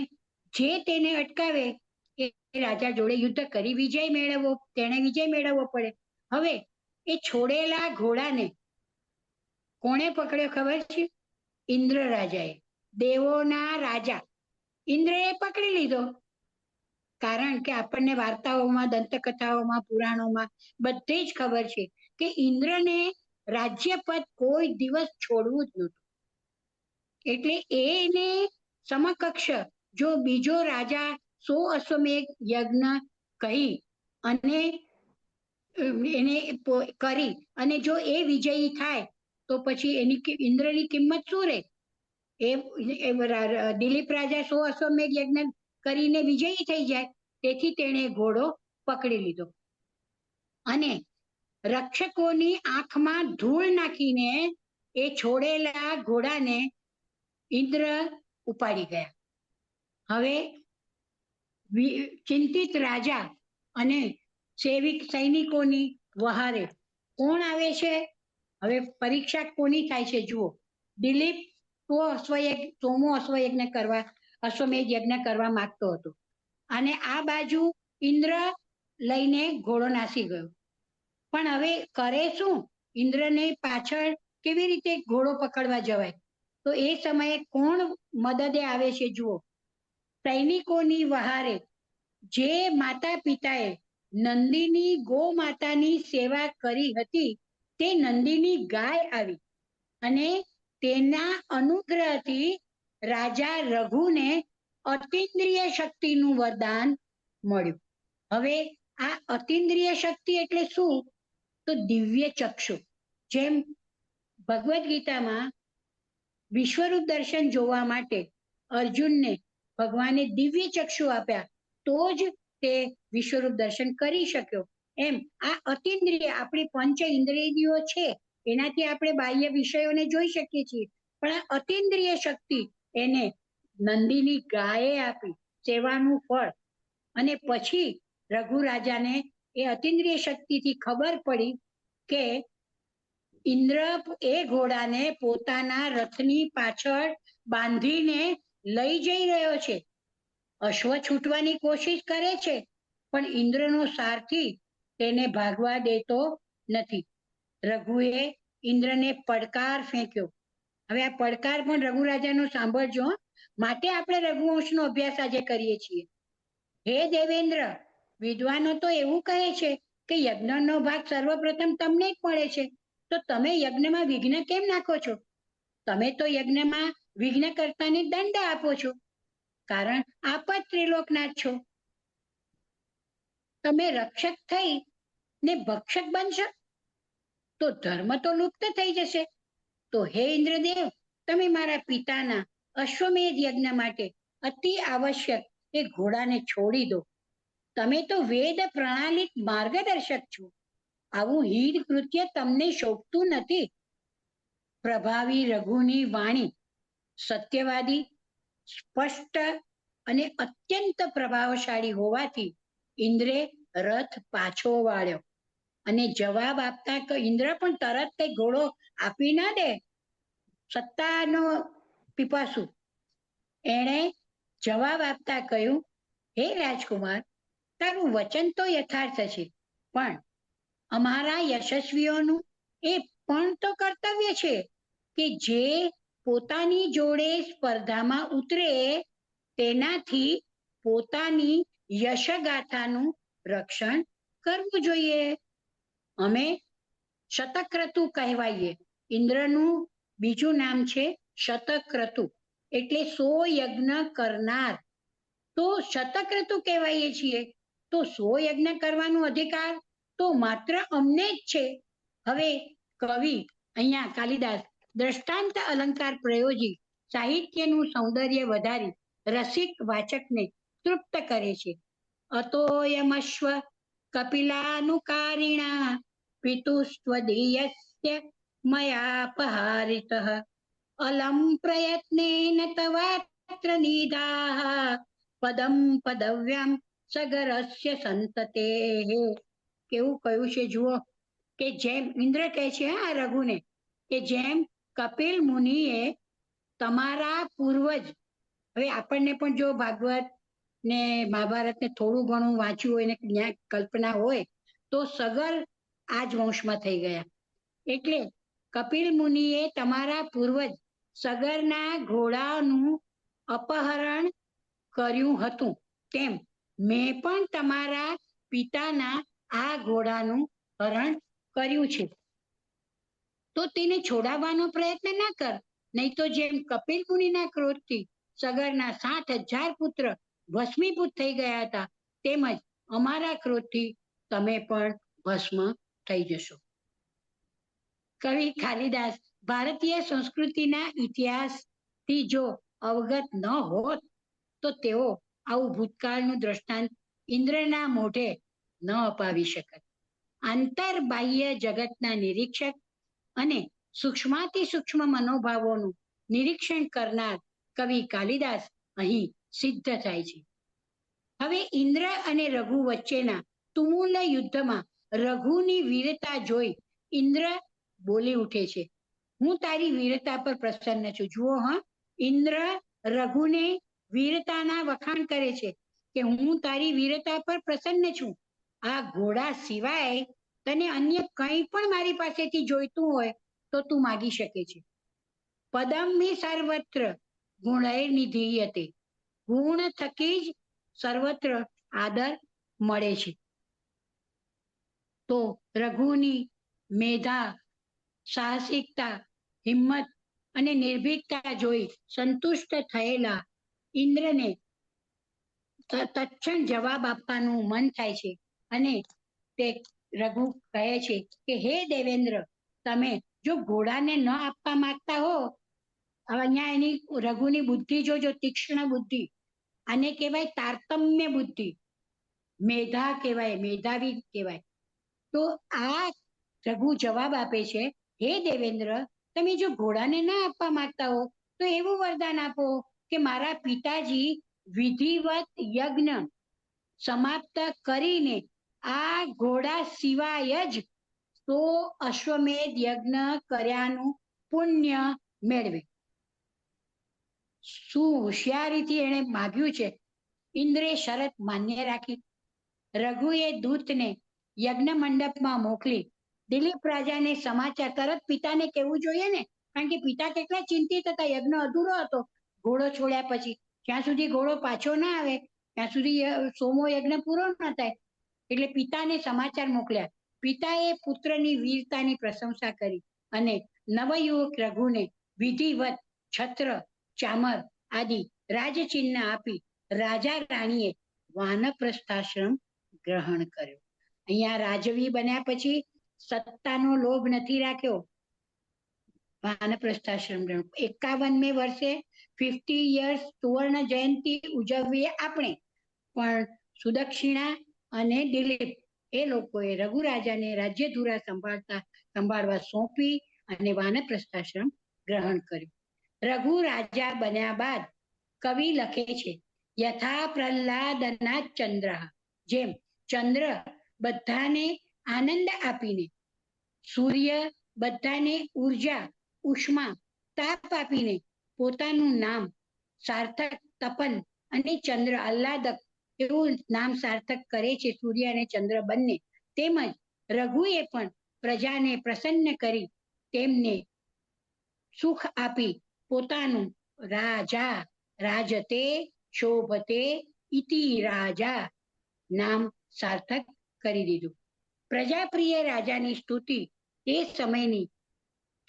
જે તેને અટકાવે એ રાજા જોડે યુદ્ધ કરી તેણે વિજય મેળવવો પડે. હવે એ છોડેલા ઘોડાને કોણે પકડ્યો ખબર છે? ઇન્દ્ર રાજાએ, દેવોના રાજા ઇન્દ્રએ પકડી લીધો. કારણ કે આપણને વાર્તાઓમાં, દંતકથાઓમાં, પુરાણોમાં બધે જ ખબર છે કે ઇન્દ્રને રાજ્યપદ કોઈ દિવસ છોડવું જ નહોતું. એટલે એને સમકક્ષ જો બીજો રાજા 100 અશ્વમેધ યજ્ઞ કહી અને એને કરી અને જો એ વિજયી થાય તો પછી ઇન્દ્રની કિંમત શું રહે? દિલીપ રાજા 100 અશ્વમેધ યજ્ઞ કરીને વિજયી થઈ જાય. તેથી તેણે ઘોડો પકડી લીધો અને રક્ષકોની આંખમાં ધૂળ નાખીને એ છોડેલા ઘોડાને ઇન્દ્ર ઉપાડી ગયા. હવે ચિંતિત રાજા અને સૈનિકોની વહારે કોણ આવે છે? હવે પરીક્ષા કોની થાય છે જુઓ. દિલીપ 100મો અશ્વમેધ યજ્ઞ કરવા માંગતો હતો અને આ બાજુ ઇન્દ્ર લઈને ઘોડો નાસી ગયો. પણ હવે કરે શું? ઇન્દ્રને પાછળ કેવી રીતે ઘોડો પકડવા જવાય? તો એ સમયે કોણ મદદે આવે છે જુઓ. સૈનિકોની વહારે જે માતા પિતાએ નંદીની ગો માતાની સેવા કરી હતી તે નંદીની ગાય આવી અને તેના અનુગ્રહથી રાજા રઘુને અતિન્દ્રિય શક્તિનું વરદાન મળ્યું. હવે આ અતિન્દ્રિય શક્તિ એટલે શું? તો દિવ્ય ચક્ષુ. જેમ ભગવદ્ ગીતામાં વિશ્વરૂપ દર્શન જોવા માટે અર્જુનને ભગવાને દિવ્ય ચક્ષુ આપ્યા તો જ તે વિશ્વરૂપ દર્શન કરી શક્યો. એમ આ અતિન્દ્રિય આપણી પંચ ઇન્દ્રિયો છે, એનાથી આપણે બાહ્ય વિષયોને જોઈ શકીએ છીએ, પણ આ અતિન્દ્રિય શક્તિ એને નંદીની ગાયે આપી, સેવાનું ફળ. અને પછી રઘુ રાજાને એ અતિન્દ્રિય શક્તિથી ખબર પડી કે ઇન્દ્ર એ ઘોડાને પોતાના રથની પાછળ બાંધીને લઈ જઈ રહ્યો છે. અશ્વ છૂટવાની કોશિશ કરે છે પણ ઇન્દ્રનો સારથી તેને ભાગવા દેતો નથી. રઘુએ ઇન્દ્રને પડકાર ફેંક્યો. હવે આ પડકાર પણ રઘુ રાજાનો સાંભળજો. માટે આપણે રઘુવંશનો અભ્યાસ આજે કરીએ છીએ. હે દેવેન્દ્ર, વિદ્વાનો તો એવું કહે છે કે યજ્ઞનો ભાગ સર્વપ્રથમ તમને જ મળે છે, તો તમે યજ્ઞમાં વિઘ્ન કેમ નાખો છો? તમે તો યજ્ઞમાં વિઘ્ન કર્તાને દંડ આપો છો, કારણ આપ જ ત્રિલોકનાથ છો. તમે રક્ષક થઈ ને ભક્ષક બનશો તો ધર્મ તો લુપ્ત થઈ જશે. તો હે ઇન્દ્રદેવ, તમે મારા પિતાના અશ્વમેધ યજ્ઞ માટે અતિ આવશ્યક એ ઘોડાને છોડી દો. તમે તો વેદ પ્રણાલિત માર્ગદર્શક છો. આવું હીન કૃત્ય તમને શોભતું નથી. પ્રભાવી રઘુની વાણી સત્યવાદી, સ્પષ્ટ અને અત્યંત પ્રભાવશાળી હોવાથી ઇન્દ્રે રથ પાછો વાળ્યો અને જવાબ આપતા ઇન્દ્ર પણ તરત કઈ ઘોડો આપી ના દે. સત્તાનો પીપાસુ એણે જવાબ આપતા કહ્યું, હે રાજકુમાર, તારું વચન તો યથાર્થ છે, પણ અમારા યશસ્વીઓનું એ પણ તો કર્તવ્ય છે કે જે પોતાની જોડે સ્પર્ધામાં ઉતરે તેનાથી પોતાની યશગાથાનું રક્ષણ કરવું જોઈએ. અમે શતક્રતુ કહેવાઈએ. ઇન્દ્રનું બીજું નામ છે શતક્રતુ, એટલે 100 યજ્ઞ કરનાર. તો શતક્રતુ કહેવાઈએ છીએ. તો 100 યજ્ઞ કરવાનો અધિકાર તો માત્ર અમને જ છે. હવે કવિ અહીંયા કાલિદાસ દ્રષ્ટાંત અલંકાર પ્રયોજી સાહિત્યનું સૌંદર્ય વધારી રસિક વાચકને તૃપ્ત કરે છે. અતોયમશ્વ કપિલાનુકારિણા પિતુસ્ત્વદીયસ્ય મયાપહારિતઃ અલમ પ્રયત્નેન તવાત્ર નિધાઃ પદમ પદવ્યામ સગરસ્ય સંતતેઃ. કેવું કહ્યું છે જુઓ, કે જેમ ઇન્દ્ર કહે છે આ રઘુને, કે જેમ કપિલ મુનિએ તમારા પૂર્વજ, હવે આપણને પણ જો ભાગવત ને મહાભારત ને થોડું ઘણું વાંચ્યું હોય ને જ્ઞાન કલ્પના હોય તો સગર આ જ વંશમાં થઈ ગયા. એટલે કપિલ મુનિએ તમારા પૂર્વજ સગરના ઘોડાનું અપહરણ કર્યું હતું, તેમ મેં પણ તમારા પિતાના આ ઘોડાનું હરણ કર્યું છે. તો તેને છોડાવવાનો પ્રયત્ન ના કર, નહીં તો જેમ કપિલ મુનિના ક્રોધથી સગરના 7,000 પુત્ર ભસ્મીભૂત થઈ ગયા હતા, તેમજ અમારા ક્રોધથી તમે પણ ભસ્મ થઈ જશો. કવિ કાલિદાસ ભારતીય સંસ્કૃતિના ઇતિહાસથી જો અવગત ન હોત તો તેઓ આવું ભૂતકાળનું દ્રષ્ટાંત ઇન્દ્રના મોઢે ન અપાવી શકત. આંતર બાહ્ય જગતના નિરીક્ષક અને સૂક્ષ્માતિ સૂક્ષ્મ મનોભાવોનું નિરીક્ષણ કરનાર કવિ કાલિદાસ અહીં સિદ્ધ થાય છે. હવે ઇન્દ્ર અને રઘુ વચ્ચેના તુમુલ યુદ્ધમાં રઘુની વીરતા જોઈ ઇન્દ્ર બોલી ઉઠે છે, હું તારી વીરતા પર પ્રસન્ન છું. જુઓ હા, ઇન્દ્ર રઘુને વીરતાના વખાણ કરે છે કે હું તારી વીરતા પર પ્રસન્ન છું. આ ઘોડા સિવાય તને અન્ય કંઈ પણ મારી પાસેથી જોઈતું હોય તો તું માગી શકે છે. પદમ મે સર્વત્ર ગુણૈર્નિધીયતે, ગુણ થકી જ સર્વત્ર આદર મળે છે. તો રઘુની મેધા, સાહસિકતા, હિંમત અને નિર્ભીકતા જોઈ સંતુષ્ટ થયેલા ઇન્દ્રને તત્ક્ષણ જવાબ આપવાનું મન થાય છે અને તે રઘુ કહે છે કે હે દેવેન્દ્ર, તમે જો ઘોડાને ન આપવા માંગતા હો, અહીંયા એની રઘુની બુદ્ધિ જોજો, તીક્ષ્ણ બુદ્ધિ, આને કહેવાય તારતમ્ય બુદ્ધિ, મેધા કહેવાય, મેધાવી કહેવાય. તો આ રઘુ જવાબ આપે છે, હે દેવેન્દ્ર, તમે જો ઘોડાને ના આપવા માંગતા હો તો એવું વરદાન આપો કે મારા પિતાજી વિધિવત યજ્ઞ સમાપ્ત કરીને આ ઘોડા સિવાય જ 100 અશ્વમેધ યજ્ઞ કર્યાનું પુણ્ય મેળવે. શું હોશિયારીથી એણે માગ્યું છે. ઇન્દ્રે શરત માન્ય રાખી. રઘુએ દૂતને યજ્ઞ મંડપમાં મોકલી દિલીપ રાજાને સમાચાર, તરત પિતાને કહેવું જોઈએ ને, કારણ કે પિતા કેટલા ચિંતિત હતા, યજ્ઞ અધૂરો હતો ઘોડો છોડ્યા પછી. જ્યાં સુધી ઘોડો પાછો ના આવે ત્યાં સુધી 100મો યજ્ઞ પૂરો ન થાય. એટલે પિતાને સમાચાર મોકલ્યા. પિતાએ પુત્રની વીરતાની પ્રશંસા કરી અને નવયુવક રઘુને વિધિવત છત્ર, ચામર આદિ રાજચિહ્ન આપી રાજા રાણીએ વાનપ્રસ્થાશ્રમ ગ્રહણ કર્યો. અહીંયા રાજવી બન્યા પછી સત્તાનો લોભ નથી રાખ્યો, વાનપ્રસ્થાશ્રમ ગ્રહણ. 51મે વર્ષે 50 યર્સ સુવર્ણ જયંતિ ઉજવીએ આપણે, પણ સુદક્ષિણા અને દિલીપ એ લોકોએ રઘુ રાજાને રાજ્યધુરા સંભાળવા સોંપી અને વાનપ્રસ્થાશ્રમ ગ્રહણ કર્યું. રઘુ રાજા બન્યા બાદ કવિ લખે છે, યથા પ્રહલાદના ચંદ્ર, જેમ ચંદ્ર બધાને આનંદ આપીને, સૂર્ય બધાને ઉર્જા, ઉષ્મા, તાપ આપીને પોતાનું નામ સાર્થક, તપન અને ચંદ્ર આહ્લાદક એવું નામ સાર્થક કરે છે, સૂર્ય અને ચંદ્ર બંને. તેમજ રઘુએ પણ પ્રજાને પ્રસન્ન કરી તેમને સુખ આપી પોતાનું રાજા, રાજતે શોભતે ઇતિ રાજા નામ સાર્થક કરી દીધું. પ્રજાપ્રિય રાજાની સ્તુતિ તે સમયની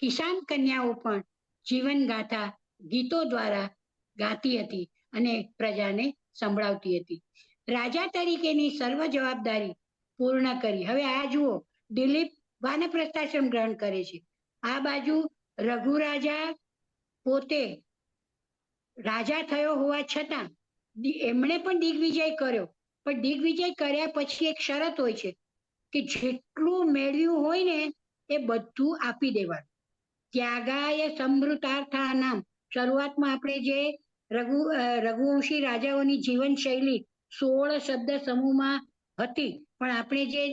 કિસાન કન્યાઓ પણ જીવન ગાથા ગીતો દ્વારા ગાતી હતી અને પ્રજાને સંભળાવતી હતી. રાજા તરીકેની સર્વ જવાબદારી પૂર્ણ કરી. હવે આ જુઓ, દિલીપ વાનપ્રસ્થાશ્રમ ગ્રહણ કરે છે આ બાજુ રઘુ રાજા પોતે રાજા થયો હોવા છતાં એમણે પણ દિગ્વિજય કર્યો, પણ દિગ્વિજય કર્યા પછી એક શરત હોય છે કે જેટલું મેળવ્યું હોય ને એ બધું આપી દેવાનું. ત્યાગાય સમૃતાર્થા નામ, શરૂઆતમાં આપણે જે રઘુવંશી રાજાઓની જીવન શૈલી 16 શબ્દ સમૂહમાં હતી, પણ આપણે જે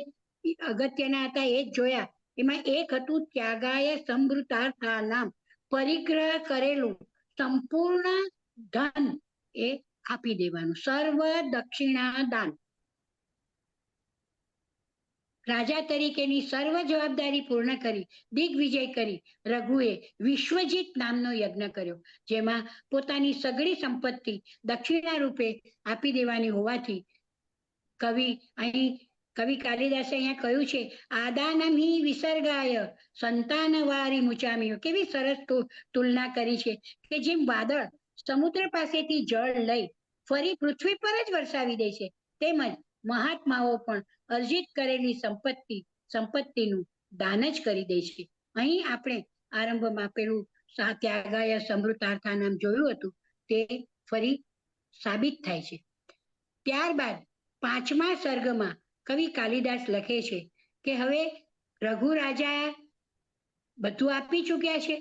અગત્યના હતા એ જ જોયા. એમાં એક હતું ત્યાગાય સમૃતાર્થા નામ, પરિગ્રહ કરેલું સંપૂર્ણ ધન એ આપી દેવાનું, સર્વ દક્ષિણા દાન. રાજા તરીકેની સર્વ જવાબદારી પૂર્ણ કરી દિગ્વિજય કરી રઘુએ વિશ્વજીત નામનો યજ્ઞ કર્યો, જેમાં પોતાની સઘળી સંપત્તિ દક્ષિણા રૂપે આપી દેવાની હોવાથી કવિ કાલિદાસે અહીંયા કહ્યું છે, આદાનમી વિસર્ગાય સંતાનવારી મુચામીઓ. કેવી સરસ તુલના કરી છે કે જેમ વાદળ સમુદ્ર પાસેથી જળ લઈ ફરી પૃથ્વી પર જ વરસાવી દે છે, તેમજ મહાત્માઓ પણ અર્જિત કરેલી સંપત્તિનું દાન જ કરી દે છે. અહીં આપણે આરંભમાં પેલું ત્યાગાય સમૃતાર્થા નામ જોયું હતું, તે ફરી સાબિત થાય છે. ત્યારબાદ 5મા સર્ગમાં કવિ કાલિદાસ લખે છે કે હવે રઘુ રાજા બધું આપી ચૂક્યા છે,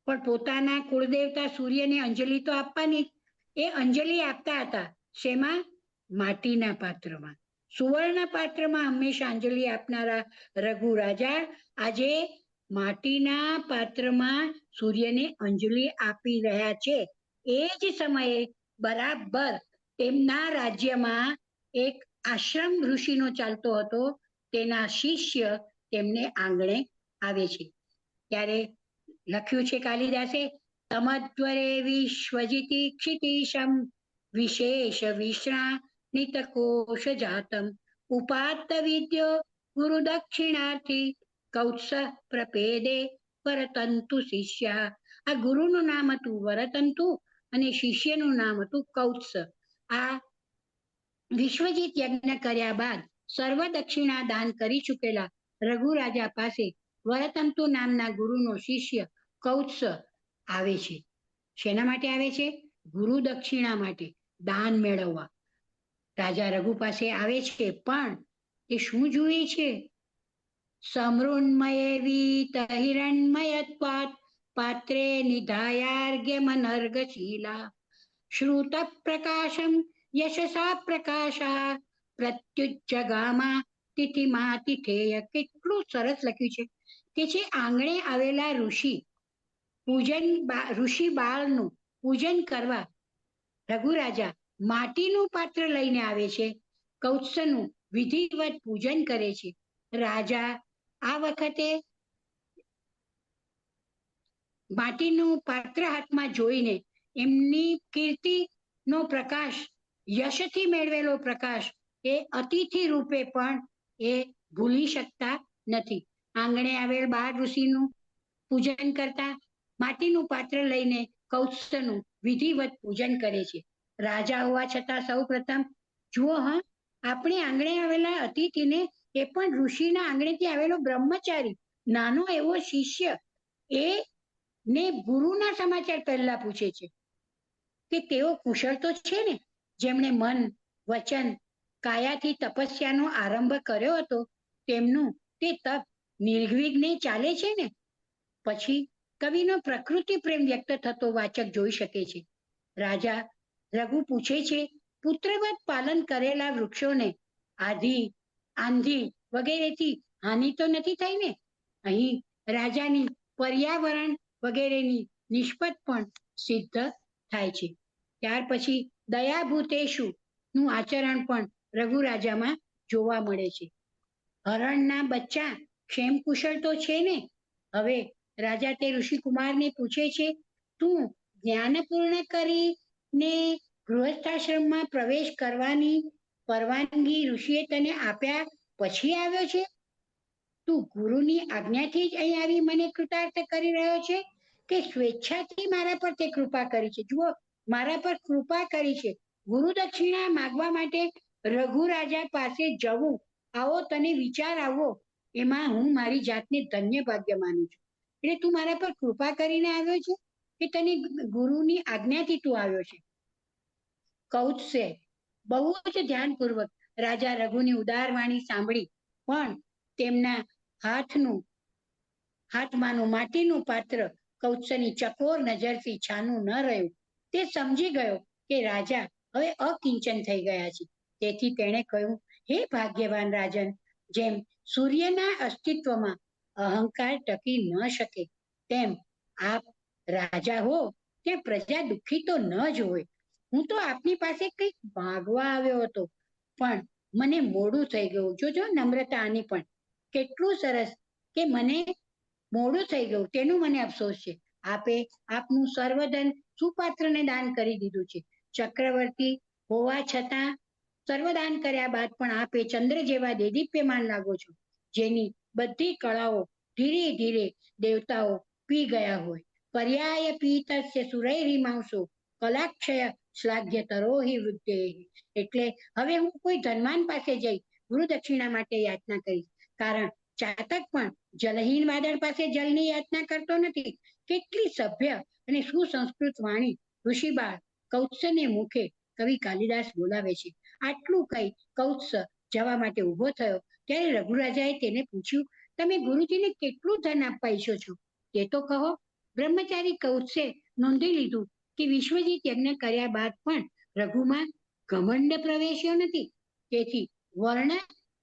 પણ પોતાના કુળદેવતા સૂર્યને અંજલિ તો આપવાની. એ અંજલિ આપતા હતા શેમાં? માટીના પાત્રમાં. સુવર્ણ પાત્રમાં હંમેશા અંજલિ આપનારા રઘુ રાજા આજે માટીના પાત્રમાં સૂર્યને અંજલિ આપી રહ્યા છે. એ જ સમયે બરાબર તેમના રાજ્યમાં એક આશ્રમ ઋષિનો ચાલતો હતો, તેના શિષ્ય તેમને આંગણે આવે છે. ત્યારે લખ્યું છે કાલિદાસે, તમદ્વરે વિશ્વજીતિ ક્ષિતિશમ વિશેષ વિશ્રાનિત કોશ જાતમ ઉપાત્ત વિદ્યો ગુરુ દક્ષિણાર્થી કૌત્સ પ્રપેદે વરતંતુ શિષ્ય. આ ગુરુનું નામ હતું વરતંતુ અને શિષ્યનું નામ હતું કૌત્સ. આ વિશ્વજીત યજ્ઞ કર્યા બાદ સર્વ દક્ષિણા દાન કરી ચૂકેલા રઘુ રાજા પાસે વરતંતુ નામના ગુરુનો શિષ્ય કૌત્સ આવે છે. શેના માટે આવે છે? ગુરુ દક્ષિણા માટે, દાન મેળવવા રાજા રઘુ પાસે આવે છે. પણ એ શું જુએ છે? સમૃન્મયેવીત હિરણ્મયત્વાત પાત્રે નિધાયાર્ઘ્ય મનર્ગશીલા શ્રુત પ્રકાશમ યશસા પ્રકાશા પ્રત્યુજ્જગામા તિથિમા તિથેય. કેટલું સરસ લખ્યું છે કે છે આંગણે આવેલા ઋષિ બાળનું પૂજન કરવા રઘુ રાજા માટીનું પાત્ર લઈને આવે છે, કૌત્સનું વિધિવત પૂજન કરે છે. રાજા આ વખતે માટીનું પાત્ર હાથમાં જોઈને એમની કીર્તિનો પ્રકાશ, યશથી મેળવેલો પ્રકાશ એ અતિથિ રૂપે પણ એ ભૂલી શકતા નથી. આંગણે આવેલ બાળ ઋષિનું પૂજન કરતા માટીનું પાત્ર લઈને કૌત્સનું વિધિવત પૂજન કરે છે. રાજા હોવા છતાં સૌ પ્રથમ જુઓ, આપણે આંગણે આવેલા અતિથિને, એ પણ ઋષિના આંગણેથી આવેલો બ્રહ્મચારી, નાનો એવો શિષ્ય, એ ને ગુરુના સમાચાર પહેલા પૂછે છે કે તેઓ કુશળ તો છે ને? જેમણે મન, વચન, કાયાથી તપસ્યાનો આરંભ કર્યો હતો, તેમનું તે તપ નિર્વિઘ્ને ચાલે છે ને? પછી કવિનો પ્રકૃતિ પ્રેમ વ્યક્ત થતો વાચક જોઈ શકે છે. રાજા રઘુ પૂછે છે, પુત્રવત પાલન કરેલા વૃક્ષોને આંધી વગેરેથી હાનિ તો નથી થઈ ને? અહીં રાજાની પર્યાવરણ વગેરેની નિષ્પત પણ સિદ્ધ થાય છે. ત્યાર પછી દયાભૂતેશુ નું આચરણ પણ રઘુ રાજામાં જોવા મળે છે. હરણના બચ્ચા ક્ષેમ કુશળ તો છે ને? હવે રાજા તે ઋષિકુમારને પૂછે છે, તું જ્ઞાન પૂર્ણ કરીને ગૃહસ્થાશ્રમમાં પ્રવેશ કરવાની પરવાનગી ઋષિએ તને આપ્યા પછી આવ્યો છે? તું ગુરુની આજ્ઞાથી જ અહીં આવી મને કૃતાર્થ કરી રહ્યો છે કે સ્વેચ્છાથી મારા પર તે કૃપા કરી છે? જુઓ, મારા પર કૃપા કરી છે. ગુરુ દક્ષિણા માગવા માટે રઘુ રાજા પાસે જવું, આવો તને વિચાર આવવો, એમાં હું મારી જાતને ધન્ય ભાગ્ય માનું છું. એટલે તું મારા પર કૃપા કરીને આવ્યો છે કે તને ગુરુની આજ્ઞાથી તું આવ્યો છે? કૌત્સે બહુ જ ધ્યાનપૂર્વક રાજા રઘુની ઉદાર વાણી સાંભળી, પણ તેમના હાથમાંનું માટીનું પાત્ર કૌત્સની ચકોર નજરથી છાનું ન રહ્યું. તે સમજી ગયો કે રાજા હવે અકિંચન થઈ ગયા છે. તેથી તેણે કહ્યું, હે ભાગ્યવાન રાજન, જેમ સૂર્યના અસ્તિત્વમાં અહંકાર ટકી ન શકે, તેમ આપ રાજા હો ત્યાં પ્રજા દુઃખી તો ન જ હોય. હું તો આપની પાસે કંઈક માગવા આવ્યો હતો, પણ મને મોડું થઈ ગયું. જોજો નમ્રતા આની પણ કેટલું સરસ કે મને મોડું થઈ ગયું તેનું મને અફસોસ છે. આપે આપનું સર્વધન સુપાત્રને દાન કરી દીધું છે. ચક્રવર્તી હોવા છતાં સર્વદાન કર્યા બાદ પણ આપે ચંદ્ર જેવા દેદીપ્યમાન લાગો છો, જેની બધી કળાઓ ધીરે ધીરે દેવતાઓ પી ગયા હોય. પર્યાય પીતસ્ય સુરૈરિમાંસો કલાક્ષય શ્લાઘ્ય તરોહિ વૃદ્ધે. એટલે હવે હું કોઈ ધનવાન પાસે જઈ ગુરુ દક્ષિણા માટે યાચના કરીશ, કારણ ચાતક પણ જલહીન વાદળ પાસે જલની યાચના કરતો નથી. કેટલી સભ્ય અને સુસંસ્કૃત વાણી ઋષિબાળ કૌત્સને મુખે કવિ કાલિદાસ બોલાવે છે. આટલું કહી કૌત્સ જવા માટે ઊભો થયો ત્યારે રઘુરાજાએ તેને પૂછ્યું, તમે ગુરુજીને કેટલું ધન આપવા ઈચ્છો છો તે તો કહો. બ્રહ્મચારી કૌત્સે નોંધી લીધું કે વિશ્વજીત યજ્ઞ કર્યા બાદ પણ રઘુમાં ઘમંડ પ્રવેશ્યો નથી. તેથી વર્ણ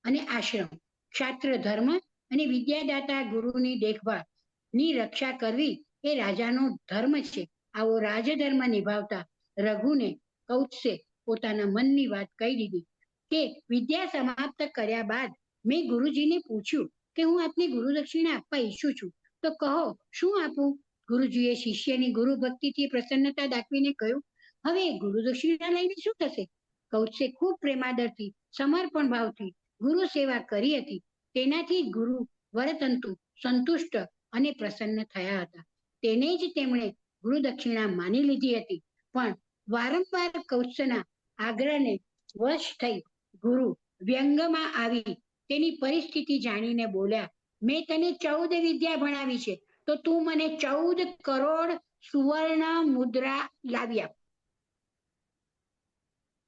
અને આશ્રમ, ક્ષાત્ર ધર્મ અને વિદ્યાદાતા ગુરુની દેખભાળ ની રક્ષા કરવી એ રાજાનો ધર્મ છે. આવો રાજધર્મ નિભાવતા રઘુને કૌત્સે પોતાના મનની વાત કહી દીધી કે વિદ્યા સમાપ્ત કર્યા બાદ મેં ગુરુજીને પૂછ્યું કે હું આપને ગુરુ દક્ષિણા આપવા ઈચ્છું છું, તો કહો શું આપું? ગુરુજીએ શિષ્યની ગુરુ ભક્તિથી પ્રસન્નતા દાખવીને કહ્યું, હવે ગુરુ દક્ષિણા લઈને શું થશે? કૌત્સે ખૂબ પ્રેમાદરથી સમર્પણ ભાવથી ગુરુ સેવા કરી હતી. તેનાથી ગુરુ વરતંતુ સંતુષ્ટ અને પ્રસન્ન થયા હતા. તેને જ તેમણે ગુરુ દક્ષિણા માની લીધી હતી. પણ વારંવાર કૌત્સના આગ્રહને વશ થઈ ગુરુ વ્યંગમાં આવી તેની પરિસ્થિતિ જાણીને બોલ્યા, મેં તને 14 વિદ્યા ભણાવી છે, તો તું મને 14 કરોડ સુવર્ણ મુદ્રા લાવી આપ.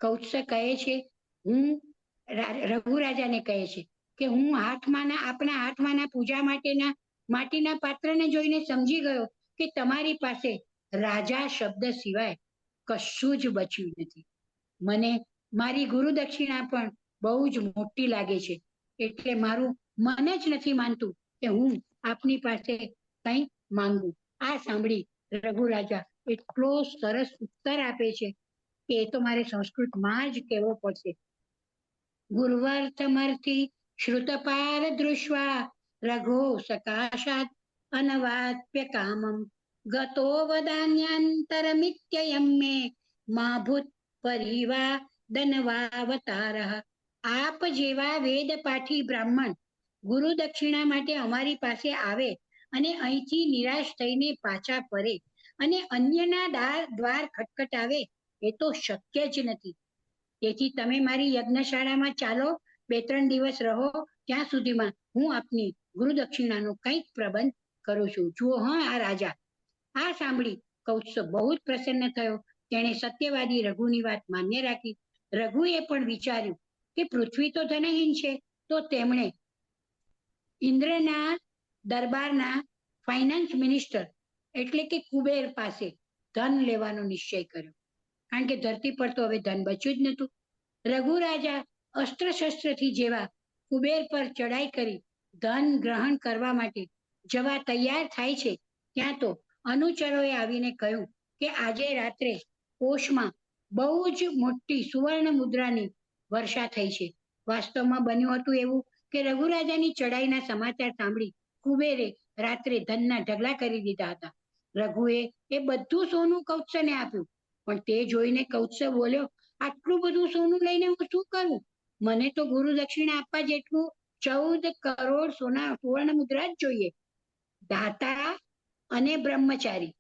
કૌત્સ કહે છે, હું રઘુરાજાને કહે છે કે હું આપણા હાથમાંના પૂજા માટેના માટીના પાત્રને જોઈને સમજી ગયો કે તમારી પાસે રાજા શબ્દ સિવાય કશું જ બચ્યું નથી. મને મારી ગુરુ દક્ષિણા પણ બહુ જ મોટી લાગે છે, એટલે મારું મન જ નથી માનતું કે હું આપની પાસે કંઈ માંગુ. આ સાંભળી રઘુરાજા એટલો સરસ ઉત્તર આપે છે કે એ તો મારે સંસ્કૃતમાં જ કહેવો પડશે. ગુર્વર્થમર્થી શ્રુતપાર દૃશ્વા રઘો સકાશાત અનવાપ્ય કામમ ગતો વદાન્યાંતરમિત્યયમ મે મા ભૂત પરિવા દનવાવતારઃ. આપ જેવા વેદ પાઠી બ્રાહ્મણ ગુરુ દક્ષિણા માટે અમારી પાસે આવે અને અહીંથી નિરાશ થઈને પાછા ફરે અને અન્યના દ્વાર ખટખટાવે એ તો શક્ય જ નથી. તેથી તમે મારી યજ્ઞશાળામાં ચાલો, 2-3 દિવસ રહો, ત્યાં સુધીમાં હું આપની ગુરુ દક્ષિણાનો કંઈક પ્રબંધ કરું છું. જુઓ આ રાજા. આ સાંભળી કૌત્સ બહુ જ પ્રસન્ન થયો. તેણે સત્યવાદી રઘુની વાત માન્ય રાખી. રઘુએ પણ વિચાર્યું કે પૃથ્વી તો ધનહીન છે, તો તેમણે ઇન્દ્રના દરબારના ફાઇનાન્સ મિનિસ્ટર એટલે કે કુબેર પાસે ધન લેવાનો નિશ્ચય કર્યો, કારણ કે ધરતી પર તો હવે ધન બચ્યું જ નહોતું. રઘુરાજા અસ્ત્ર શસ્ત્રથી જેવા કુબેર પર ચડાઈ કરી ધન ગ્રહણ કરવા માટે જવા તૈયાર થાય છે, ત્યાં તો અનુચરોએ આવીને કહ્યું કે આજે રાત્રે કોષમાં બહુ જ મોટી સુવર્ણ મુદ્રાની વર્ષા થઈ છે. વાસ્તવમાં બન્યું હતું એવું કે રઘુરાજાની ચડાઈના સમાચાર સાંભળી કુબેરે રાત્રે ધનના ઢગલા કરી દીધા હતા. રઘુએ એ બધું સોનું કૌત્સને આપ્યું, પણ તે જોઈને કૌત્સ બોલ્યો, આટલું બધું સોનું લઈને હું શું કરું? મને તો ગુરુ દક્ષિણા આપવા જેટલું 14 કરોડ સુવર્ણ મુદ્રા જ જોઈએ. દાતા અને બ્રહ્મચારી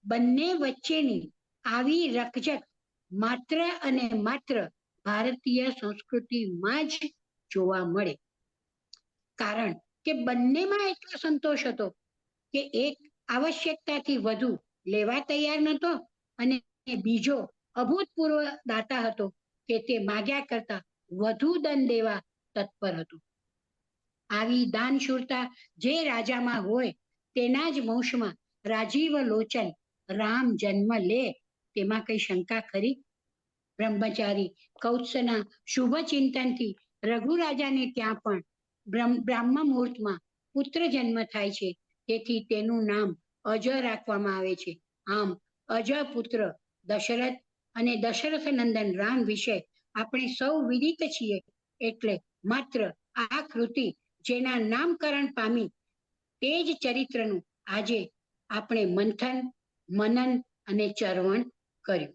બંને વચ્ચેની આવી રકઝક માત્ર અને માત્ર ભારતીય સંસ્કૃતિમાં જ જોવા મળે, કારણ કે બંનેમાં એટલો સંતોષ હતો કે એક આવશ્યકતાથી વધુ લેવા તૈયાર નહોતો અને બીજો અભૂતપૂર્વ દાતા હતો કે તે માગ્યા કરતા વધુ દંડ દેવા તત્પર હતો. આવી દાનશૂરતા જે રાજામાં હોય તેના જ વંશમાં રાજીવ લોચન રામ જન્મ લે તેમાં કઈ શંકા ખરી? બ્રહ્મચારી કૌત્સના શુભ ચિંતનથી રઘુ રાજાને ત્યાં પણ બ્રાહ્મ મુહૂર્તમાં પુત્ર જન્મ થાય છે. તેથી તેનું નામ અજ રાખવામાં આવે છે. આમ અજ પુત્ર દશરથ અને દશરથ નંદન રામ વિશે આપણે સૌ વિદિત છીએ. એટલે માત્ર આ કૃતિ જેના નામકરણ પામી તે જ ચરિત્રનું આજે આપણે મંથન, મનન અને ચરવણ કર્યું.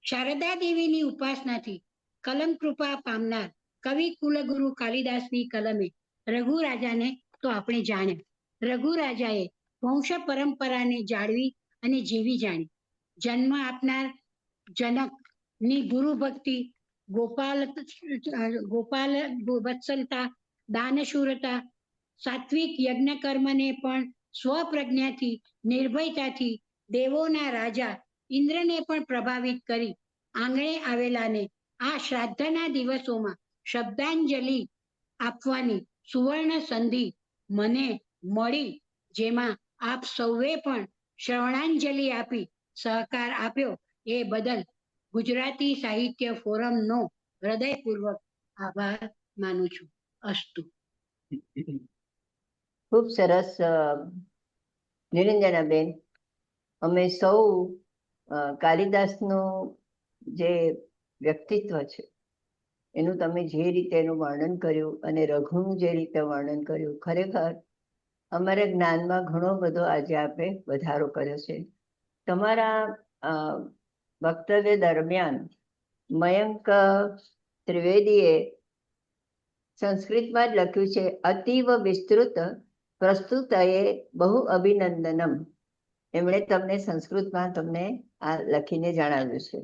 શારદા દેવીની ઉપાસનાથી કલમ કૃપા પામનાર કવિ કુલગુરુ કાલિદાસની કલમે રઘુ રાજાને તો આપણે જાણ્યા. રઘુ રાજાએ વંશ પરંપરાને જાળવી અને જીવી જાણી. જન્મ આપનાર જનકની ગુરુ ભક્તિ, ગોપાલ વત્સલતા, દાનશૂરતા, સાત્વિક યજ્ઞ કર્મને પણ સ્વપ્રજ્ઞાથી, નિર્ભયતાથી દેવોના રાજા ઇન્દ્રને પણ પ્રભાવિત કરી આંગણે આવેલાને આ શ્રાદ્ધના દિવસોમાં શબ્દાંજલિ આપવાની સુવર્ણ સંધિ મને મળી, જેમાં આપ સૌએ પણ શ્રવણાંજલિ આપી સહકાર આપ્યો એ બદલ ગુજરાતી સાહિત્ય ફોરમનો હૃદયપૂર્વક આભાર માનું છું. અસ્તુ. ખૂબ સરસ નિરંજનાબેન. અમે સૌ કાલિદાસનું જે વ્યક્તિત્વ છે એનું તમે જે રીતે એનું વર્ણન કર્યું અને રઘુનું જે રીતે વર્ણન કર્યું, ખરેખર અમારા જ્ઞાનમાં ઘણો બધો આજે આપે વધારો કર્યો છે. તમારા વક્તવ્ય દરમિયાન મયંક ત્રિવેદીએ સંસ્કૃતમાં જ લખ્યું છે, અતીવ વિસ્તૃત પ્રસ્તુતયે બહુ અભિનંદનમ. એમણે તમને સંસ્કૃતમાં તમને આ લખીને જણાવ્યું છે.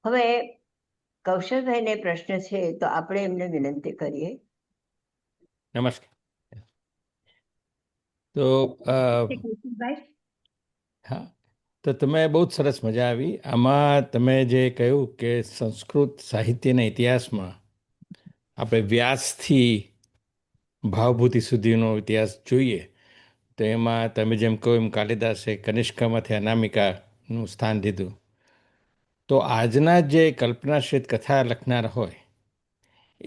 હવે કૌશલભાઈને પ્રશ્ન છે તો આપણે એમને વિનંતી કરીએ. નમસ્કાર. તો હા, તો તમે બહુ જ સરસ મજા આવી. આમાં તમે જે કહ્યું કે સંસ્કૃત સાહિત્યના ઇતિહાસમાં આપણે વ્યાસથી ભાવભૂતિ સુધીનો ઇતિહાસ જોઈએ તો એમાં તમે જેમ કહો એમ કાલિદાસે કનિષ્કામાંથી અનામિકાનું સ્થાન લીધું. તો આજના જે કલ્પનાશ્રિત કથા લખનાર હોય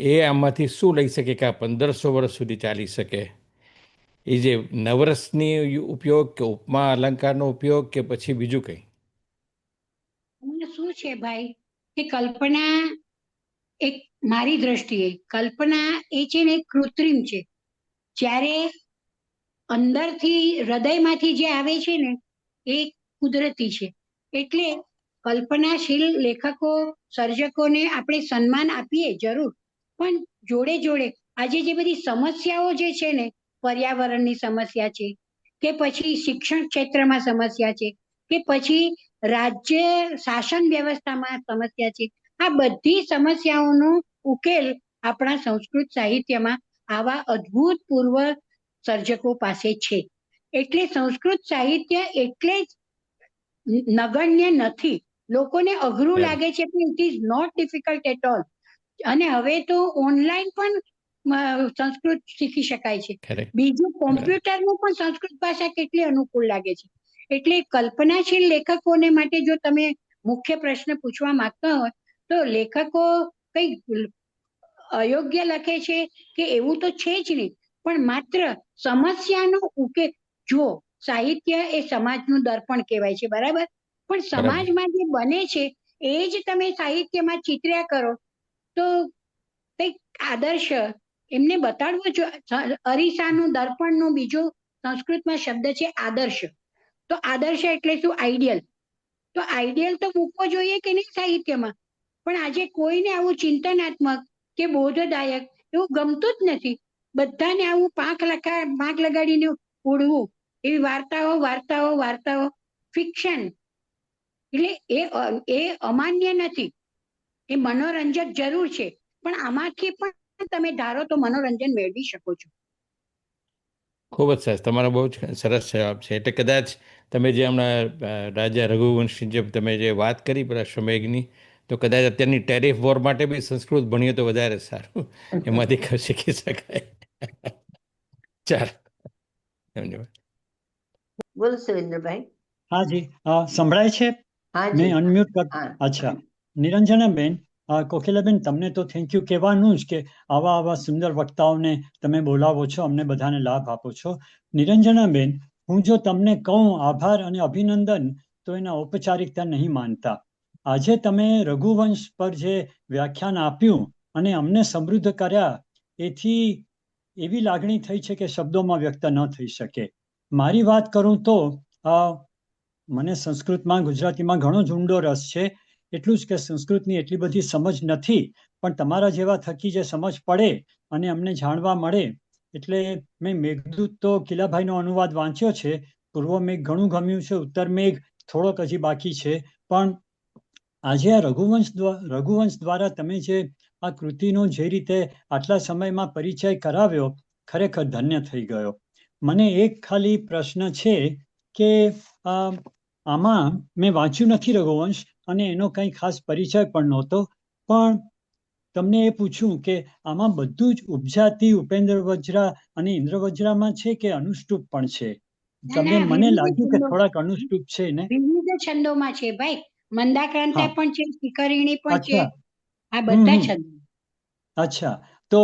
એ આમાંથી શું લઈ શકે કે આ 1500 વર્ષ સુધી ચાલી શકે? એ જે નવરસની ઉપયોગ કે ઉપમા અલંકારનો ઉપયોગ કે પછી બીજું કંઈ? શું છે ભાઈ કે કલ્પના એક મારી દ્રષ્ટિએ કલ્પના એ છે ને કૃત્રિમ છે. જ્યારે અંદરથી હૃદયમાંથી જે આવે છે ને એ કુદરતી છે. એટલે કલ્પનાશીલ લેખકો, સર્જકોને આપણે સન્માન આપીએ જરૂર, પણ જોડે જોડે આજે જે બધી સમસ્યાઓ જે છે ને, પર્યાવરણની સમસ્યા છે કે પછી શિક્ષણ ક્ષેત્રમાં સમસ્યા છે કે પછી રાજ્ય શાસન વ્યવસ્થામાં સમસ્યા છે, આ બધી સમસ્યાઓનો ઉકેલ આપણા સંસ્કૃત સાહિત્યમાં આવા અદ્ભુતપૂર્વ સર્જકો પાસે છે. એટલે સંસ્કૃત સાહિત્ય એટલે જ નગણ્ય નથી. લોકોને અઘરું લાગે છે પણ it is not difficult at all. અને હવે તો ઓનલાઈન પણ સંસ્કૃત શીખી શકાય છે. બીજું કોમ્પ્યુટરનું પણ સંસ્કૃત ભાષા કેટલી અનુકૂળ લાગે છે. એટલે કલ્પનાશીલ લેખકોને માટે જો તમે મુખ્ય પ્રશ્ન પૂછવા માંગતા હોય તો લેખકો કઈ અયોગ્ય લખે છે કે એવું તો છે જ નહીં, પણ માત્ર સમસ્યાનો ઉકેલ. જો સાહિત્ય એ સમાજનું દર્પણ કહેવાય છે, બરાબર? પણ સમાજમાં જે બને છે એ જ તમે સાહિત્યમાં ચિત્ર્યા કરો તો કંઈક આદર્શ એમને બતાડવો જો. અરીસાનું દર્પણનું બીજું સંસ્કૃતમાં શબ્દ છે આદર્શ. તો આદર્શ એટલે શું? આઈડિયલ. તો આઈડિયલ તો મૂકવો જોઈએ કે નહીં સાહિત્યમાં? પણ આજે કોઈને આવું ચિંતનાત્મક કે બોધદાયક એવું ગમતું જ નથી. બધાને આવું પાંખ લગાડીને ઉડવું, એવી વાર્તાઓ ફિક્શન. એટલે એ અમાન્ય નથી, એ મનોરંજક જરૂર છે, પણ આમાંથી પણ તમે ધારો તો મનોરંજન મેળવી શકો છો. ખૂબ જ સરસ. તમારો બહુ જ સરસ જવાબ છે. એટલે કદાચ તમે જે હમણાં રાજા રઘુવંશની જેમ તમે જે વાત કરી પેલા શ્રમેઘની, તો કદાચ અત્યારની ટેરિફ વોર માટે બી સંસ્કૃત ભણીએ તો વધારે સારું, એમાંથી શીખી શકાય. ચાલો, ધન્યવાદ. બોલો સુરેન્દ્રભાઈ. હાજી, સંભળાય છે? હા મેં જી. અનમ્યુટ કર. હા. અચ્છા, નિરંજનાબેન, કોકિલાબેન, તમને તો થેન્ક યુ કહેવાનું જ કે આવા સુંદર વક્તાઓને તમે બોલાવો છો, અમને બધાને લાભ આપો છો. નિરંજનાબેન, હું જો તમને કહું આભાર અને અભિનંદન તો એના ઔપચારિકતા નહીં માનતા. આજે તમે રઘુવંશ પર જે વ્યાખ્યાન આપ્યું અને અમને સમૃદ્ધ કર્યા, એથી એવી લાગણી થઈ છે કે શબ્દોમાં વ્યક્ત ન થઈ શકે. મારી વાત કરું તો મને સંસ્કૃતમાં, ગુજરાતીમાં ઘણો જ ઊંડો રસ છે. એટલું જ કે સંસ્કૃતની એટલી બધી સમજ નથી, પણ તમારા જેવા થકી જે સમજ પડે અને અમને જાણવા મળે, એટલે મેં મેઘદૂત તો કિલાભાઈનો અનુવાદ વાંચ્યો છે. પૂર્વ મેઘ ઘણું ગમ્યું છે, ઉત્તર મેઘ થોડોક હજી બાકી છે. પણ આજે આ રઘુવંશ દ્વારા તમે જે આ કૃતિનો જે રીતે આટલા સમયમાં પરિચય કરાવ્યો, ખરેખર ધન્ય થઈ ગયો. મને એક ખાલી પ્રશ્ન છે કે આમાં મેં વાંચ્યું નથી રઘુવંશ, અને એનો કંઈ ખાસ પરિચય પણ નહોતો, પણ તમને એ પૂછ્યું કે આમાં બધું જ ઉપજાતિ, ઉપેન્દ્ર વજ્રા અને ઇન્દ્ર વજ્રામાં છે કે અનુષ્ટુપ પણ છે? તમને મને લાગ્યું કે થોડાક અનુષ્ટુપ છે ને? વિવિધ છંદોમાં છે ભાઈ. મંદાક્રાંતા હા. પણ છે, શિખરિણી પણ છે, અચ્છા. આ બધા હમ. છંદો. અચ્છા, તો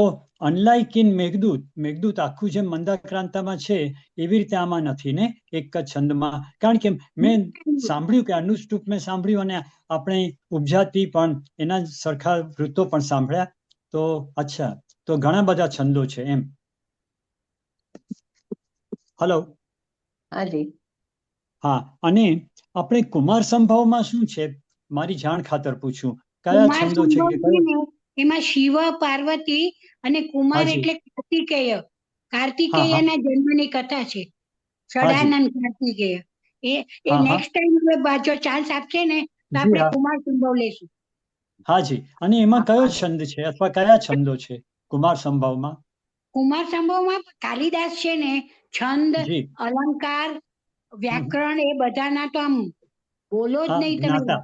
અનલાઇક ઇન મેઘદૂત આખું જેમ મંદાક્રાંતામાં છે એવી રીતે આમાં નથી ને, એક જ છંદમાં? કારણ કે મેં સાંભળ્યું કે અનુષ્ટુપ મેં સાંભળ્યું, અને આપણે ઉપજાતિ પણ એના જ સરખા વૃત્તો પણ સાંભળ્યા. તો અચ્છા, તો ઘણા બધા છંદો છે એમ. હલો. હાજી. હા, અને આપણે કુમાર સંભવમાં શું છે? મારી જાણ ખાતર પૂછું, કયા કુમાર છંદો છે કે સંભવ છે કયો? ને, એમાં શિવ, પાર્વતી અને કુમાર હાજી. એટલે કાર્તિકેય. હા, હા. કાર્તિકેયના જન્મની કથા છે. હાજી. સદાનંદ કાર્તિકેય. એ હા, હા. નેક્સ્ટ ટાઈમ જો ચાન્સ આપશે ને તો જી આપણે હા. કુમાર સંભવ લેશું. હાજી, અને એમાં કયો છંદ છે અથવા કયા છંદો છે કુમાર સંભવમાં? કુમાર સંભવમાં કાલિદાસ છે ને, છંદ, જી. અલંકાર, હમ. વ્યાકરણ એ બધાના તો આમ બોલો જ હા, નહીં, તમે જ્ઞાતા.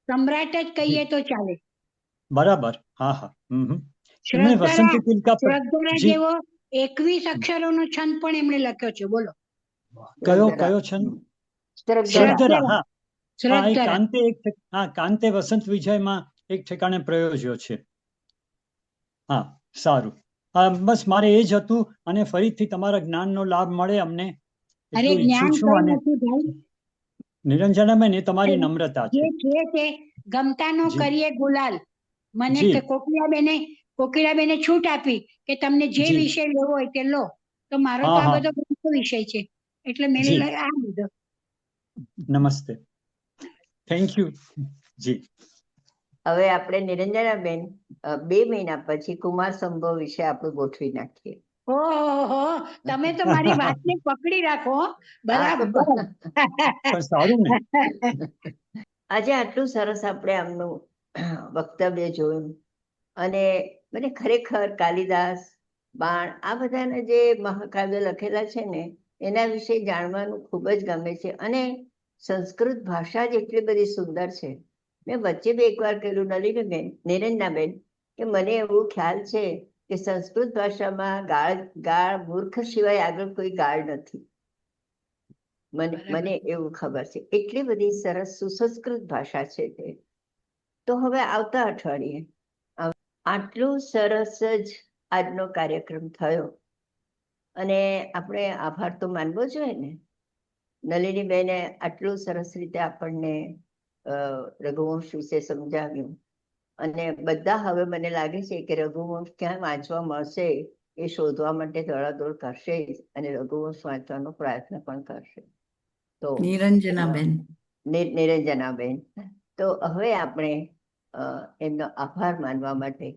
સમ્રાટ જ કહીએ જી, તો ચાલે. બરાબર. હા, હા. એમણે શ્રદ્ધરા વસંત તિલકા પર. શ્રદ્ધરા જી. જેવો 21 અક્ષરોનો છંદ પણ એમણે લખ્યો છે. બોલો. કયો છંદ? શ્રદ્ધરા. શ્રદ્ધરા. હા, હા, એ શ્રદ્ધરા. કાંતે કાંતે વસંત વિજયમાં એક ઠેકાણે પ્રયોજ્યો છે. હા, સારું. બસ મારે એ જ હતું, અને ફરીથી તમારા જ્ઞાનનો લાભ મળે અમને અરે એટલું ઈચ્છું જ્ઞાન છું. કઈ અને નથી ભાઈ. નિરંજનાબેન, એ તમારી નમ્રતા જે છે. છે તે ગમતાનો જી. કરીએ ગુલાલ. મને જી. કે કોકિલાબેને છૂટ આપી કે તમને જે જી. વિષય લેવો હોય તે લો. તો મારો તો હા, આ હા. બધો ગમતો વિષય છે, એટલે મેં જી. આ લીધો. નમસ્તે. Thank you. જી. હવે આપણે નિરંજનાબેન 2 મહિના પછી કુમાર સંભવ વિશે આપણે ગોઠવી નાખીએ. ઓહો, તમે તો મારી વાતને પકડી રાખો હો. બરાબર. પણ સારું ને. આજે આટલું સરસ આપણે આમનું વક્તવ્ય જોયું, અને મને ખરેખર કાલિદાસ, બાણ, આ બધાના જે મહાકાવ્ય લખેલા છે ને, એના વિશે જાણવાનું ખૂબ જ ગમે છે. અને સંસ્કૃત ભાષા જ એટલી બધી સુંદર છે. મેં વચ્ચે બી એકવાર કહ્યું નલિનીબેન, નિરંજનાબેન, કે મને એવું ખ્યાલ છે કે સંસ્કૃત ભાષામાં ગાળ મૂર્ખ સિવાય આગળ કોઈ ગાળ નથી. મને એવું ખબર છે. એટલી બધી સરસ સુસંસ્કૃત ભાષા છે તે. તો હવે આવતા અઠવાડિયે આટલું સરસ જ આજનો કાર્યક્રમ થયો, અને આપણે આભાર તો માનવો જોઈએ ને. નલિનીબેને આટલું સરસ રીતે આપણને રઘુવંશ વિશે સમજાવ્યું, અને બધા હવે મને લાગે છે કે રઘુવંશ ક્યાં વાંચવા મળશે એ શોધવા માટે દોડાદોડ કરશે, અને રઘુવંશ વાંચવાનો પ્રયત્ન પણ કરશે. તો નિરંજનાબેન, તો હવે આપણે એમનો આભાર માનવા માટે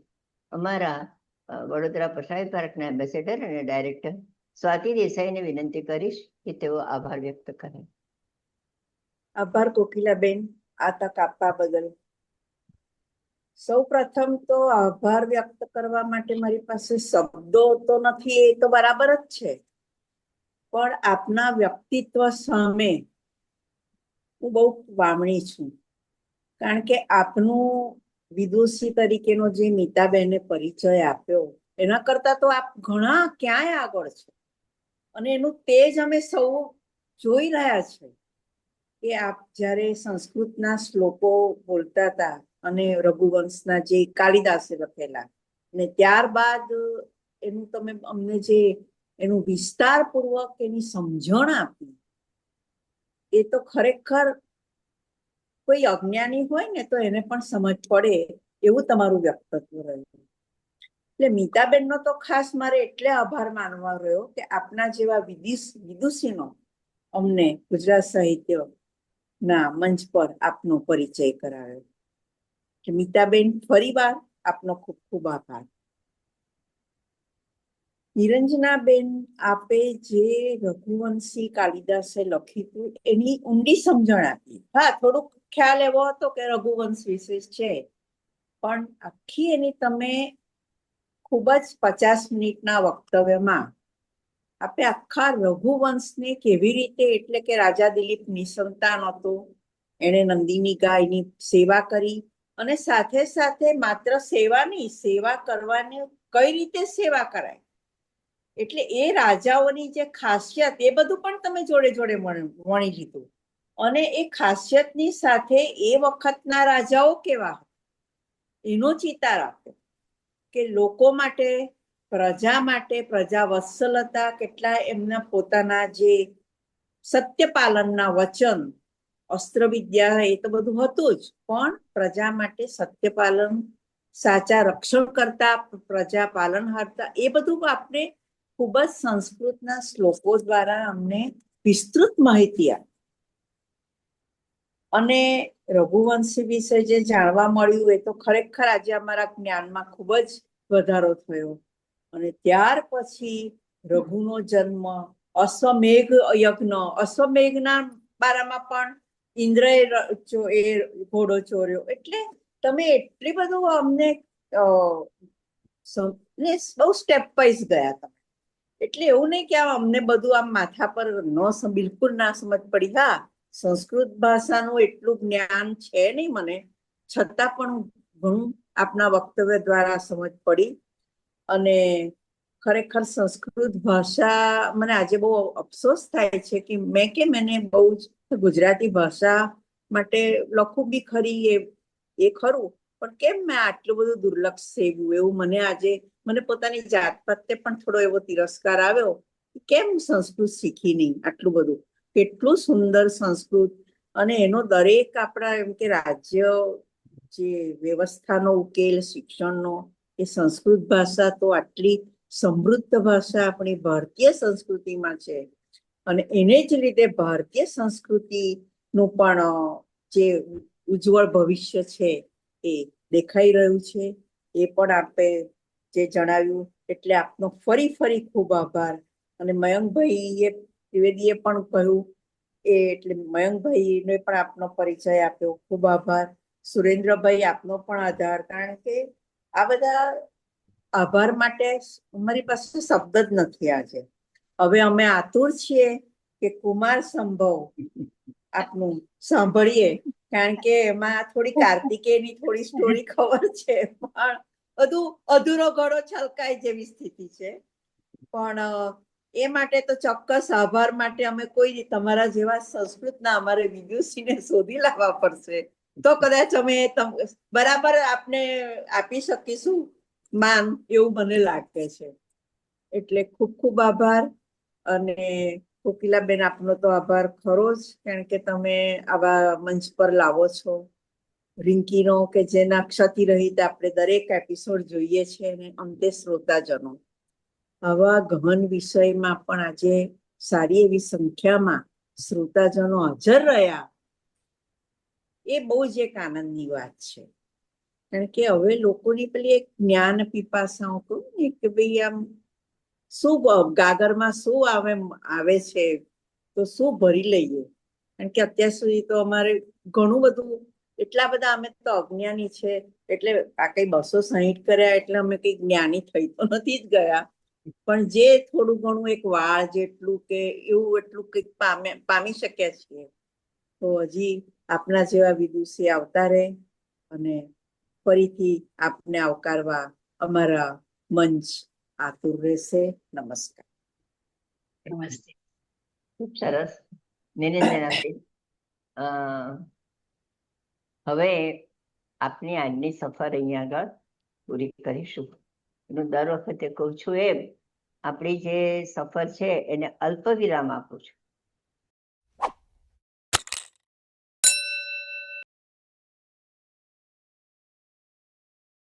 અમારા વડોદરા પસારી પાર્કના એમ્બેસેડર અને ડાયરેક્ટર સ્વાતિ દેસાઈને વિનંતી કરીશ કે તેઓ આભાર વ્યક્ત કરે. આભાર કોકિલાબેન, આ તક આપવા બદલ. સૌ પ્રથમ તો આભાર વ્યક્ત કરવા માટે મારી પાસે શબ્દો તો નથી, એ તો બરાબર જ છે. પણ આપના વ્યક્તિત્વ સામે હું બહુ વામણી છું, કારણ કે આપનું વિદુષી તરીકેનો જે મીતાબેને પરિચય આપ્યો એના કરતા તો આપ ઘણા ક્યાંય આગળ છે, અને એનું તેજ અમે સૌ જોઈ રહ્યા છે કે આપ જ્યારે સંસ્કૃતના શ્લોકો બોલતા હતા અને રઘુવંશના જે કાલિદાસે લખેલા, ને ત્યારબાદ એનું તમે અમને જે એનું વિસ્તારપૂર્વક એની સમજણ આપી, એ તો ખરેખર કોઈ અજ્ઞાની હોય ને તો એને પણ સમજ પડે એવું તમારું વ્યક્તિત્વ રહ્યું. એટલે મીતાબેનનો તો ખાસ મારે એટલે આભાર માનવા રહ્યો કે આપના જેવા વિદુષીનો અમને ગુજરાત સાહિત્ય ના મંચ પર આપનો પરિચય કરાવ્યો. કે મીતાબેન, ફરીવાર આપનો ખૂબ ખૂબ આભાર. નિરંજનાબેન, આપે જે રઘુવંશી કાલિદાસે લખ્યું એની ઊંડી સમજણ આપી. હા, થોડુંક ખ્યાલ એવો હતો કે રઘુવંશ વિશેષ છે, પણ આખી એની તમે ખૂબ જ 50 મિનિટના વક્તવ્યમાં આપે આખા રઘુવંશને કેવી રીતે, એટલે કે રાજા દિલીપ નિસંતાન હતો, એણે નંદીની ગાયની સેવા કરી, અને સાથે સાથે માત્ર સેવા નહીં, સેવા કરવાની કઈ રીતે સેવા કરાય, એટલે એ રાજાઓની જે ખાસિયત એ બધું પણ તમે જોડે જોડે વણી લીધું. અને એ ખાસિયતની સાથે એ વખતના રાજાઓ કેવા એનો ચિતાર આપ્યો કે લોકો માટે, પ્રજા માટે, પ્રજા વત્સલ હતા, કેટલા એમના પોતાના જે સત્યપાલનના વચન, અસ્ત્ર વિદ્યા એ તો બધું હતું જ, પણ પ્રજા માટે સત્યપાલન, સાચા રક્ષણ કરતા, પ્રજા પાલન હતા, એ બધું આપણે ખૂબ જ સંસ્કૃતના શ્લોકો દ્વારા અમને વિસ્તૃત માહિતી આપી. અને રઘુવંશી વિશે જે જાણવા મળ્યું એ તો ખરેખર આજે અમારા જ્ઞાનમાં ખૂબ જ વધારો થયો. અને ત્યાર પછી રઘુનો જન્મ, અશ્વમેઘ યજ્ઞ, અશ્વમેઘના બારામાં પણ ઇન્દ્રએ ઘોડો ચોર્યો, એટલે તમે એટલી બધું અમને બહુ સ્ટેપ વાઇઝ ગયા તમે. એટલે એવું નહીં કે અમને બધું આમ માથા પર બિલકુલ ના સમજ પડી. હા, સંસ્કૃત ભાષાનું એટલું જ્ઞાન છે નહીં મને, છતાં પણ ઘણું આપના વક્તવ્ય દ્વારા સમજ પડી. અને ખરેખર સંસ્કૃત ભાષા, મને આજે બહુ અફસોસ થાય છે કે મેં બહુ જ ગુજરાતી ભાષા માટે લખું બી ખરી, એ ખરું, પણ કેમ મેં આટલું બધું દુર્લક્ષ સેવ્યું, એવું મને આજે મને પોતાની જાત પ્રત્યે પણ થોડો એવો તિરસ્કાર આવ્યો. કેમ સંસ્કૃત શીખી નહીં આટલું બધું, કેટલું સુંદર સંસ્કૃત, અને એનો દરેક આપણા એમ કે રાજ્ય જે વ્યવસ્થાનો ઉકેલ, શિક્ષણનો, એ સંસ્કૃત ભાષા તો આટલી સમૃદ્ધ ભાષા આપણી ભારતીય સંસ્કૃતિમાં છે. અને એને જ લીધે ભારતીય સંસ્કૃતિનું પણ જે ઉજ્જવળ ભવિષ્ય છે એ દેખાઈ રહ્યું છે. એ પણ આપે જે જણાવ્યું એટલે આપનો ફરી ખૂબ આભાર. અને મયંકભાઈએ ત્રિવેદીએ પણ કહ્યું એટલે મયંકભાઈને પણ આપનો પરિચય આપ્યો, ખૂબ આભાર. સુરેન્દ્રભાઈ, આપનો પણ આભાર, કારણ કે આ બધા આભાર માટે અમારી પાસે શબ્દ જ નથી આજે. હવે અમે આતુર છીએ કે કુમાર સંભવ આપનું સાંભળીએ, કારણ કે એમાં થોડી કાર્તિકેયની થોડી સ્ટોરી ખબર છે, પણ બધું અધૂરો ઘડો છલકાય જેવી સ્થિતિ છે. પણ એ માટે તો ચોક્કસ આભાર માટે અમે કોઈ તમારા જેવા સંસ્કૃતના અમારે વિદુષીને શોધી લાવવા પડશે, તો કદાચ અમે બરાબર આપને આપી શકીશું માન, એવું મને લાગે છે. એટલે ખૂબ ખૂબ આભાર. અને કોકિલાબેન, આપનો તો આભાર ખરો જ, કારણ કે તમે આવા મંચ પર લાવો છો રિંકીનો, કે જેના ક્ષતિ રહિત આપણે દરેક એપિસોડ જોઈએ છે, અને અંતે શ્રોતાજનો આવા ગહન વિષયમાં પણ આજે સારી એવી સંખ્યામાં શ્રોતાજનો હાજર રહ્યા, એ બહુ જ એક આનંદની વાત છે. કારણ કે હવે લોકોની પેલી એક જ્ઞાન પીપાસા કહું ને કે ભાઈ આમ શું ગાગરમાં શું આવે છે તો શું ભરી લઈએ. કારણ કે અત્યાર સુધી તો અમારે ઘણું બધું, એટલા બધા અમે તો અજ્ઞાની છે, એટલે આ કઈ 260 કર્યા એટલે અમે કઈ જ્ઞાની થઈ તો નથી જ ગયા, પણ જે થોડું ઘણું એક વાળ જેટલું કે એવું એટલું કંઈક પામી શક્યા છીએ, તો હજી આપના જેવા વિદુષી આવતા રહે અને ફરીથી આપને આવકારવા અમારા મંચ આતુર રહેશે. નમસ્કાર. નમસ્તે. ખૂબ સરસ નિરંજનાબેન. અ, હવે આપની આજની સફર અહીંયા આગળ પૂરી કરીશું. હું દર વખતે કહું છું એમ આપણી જે સફર છે એને અલ્પ વિરામ આપું છું.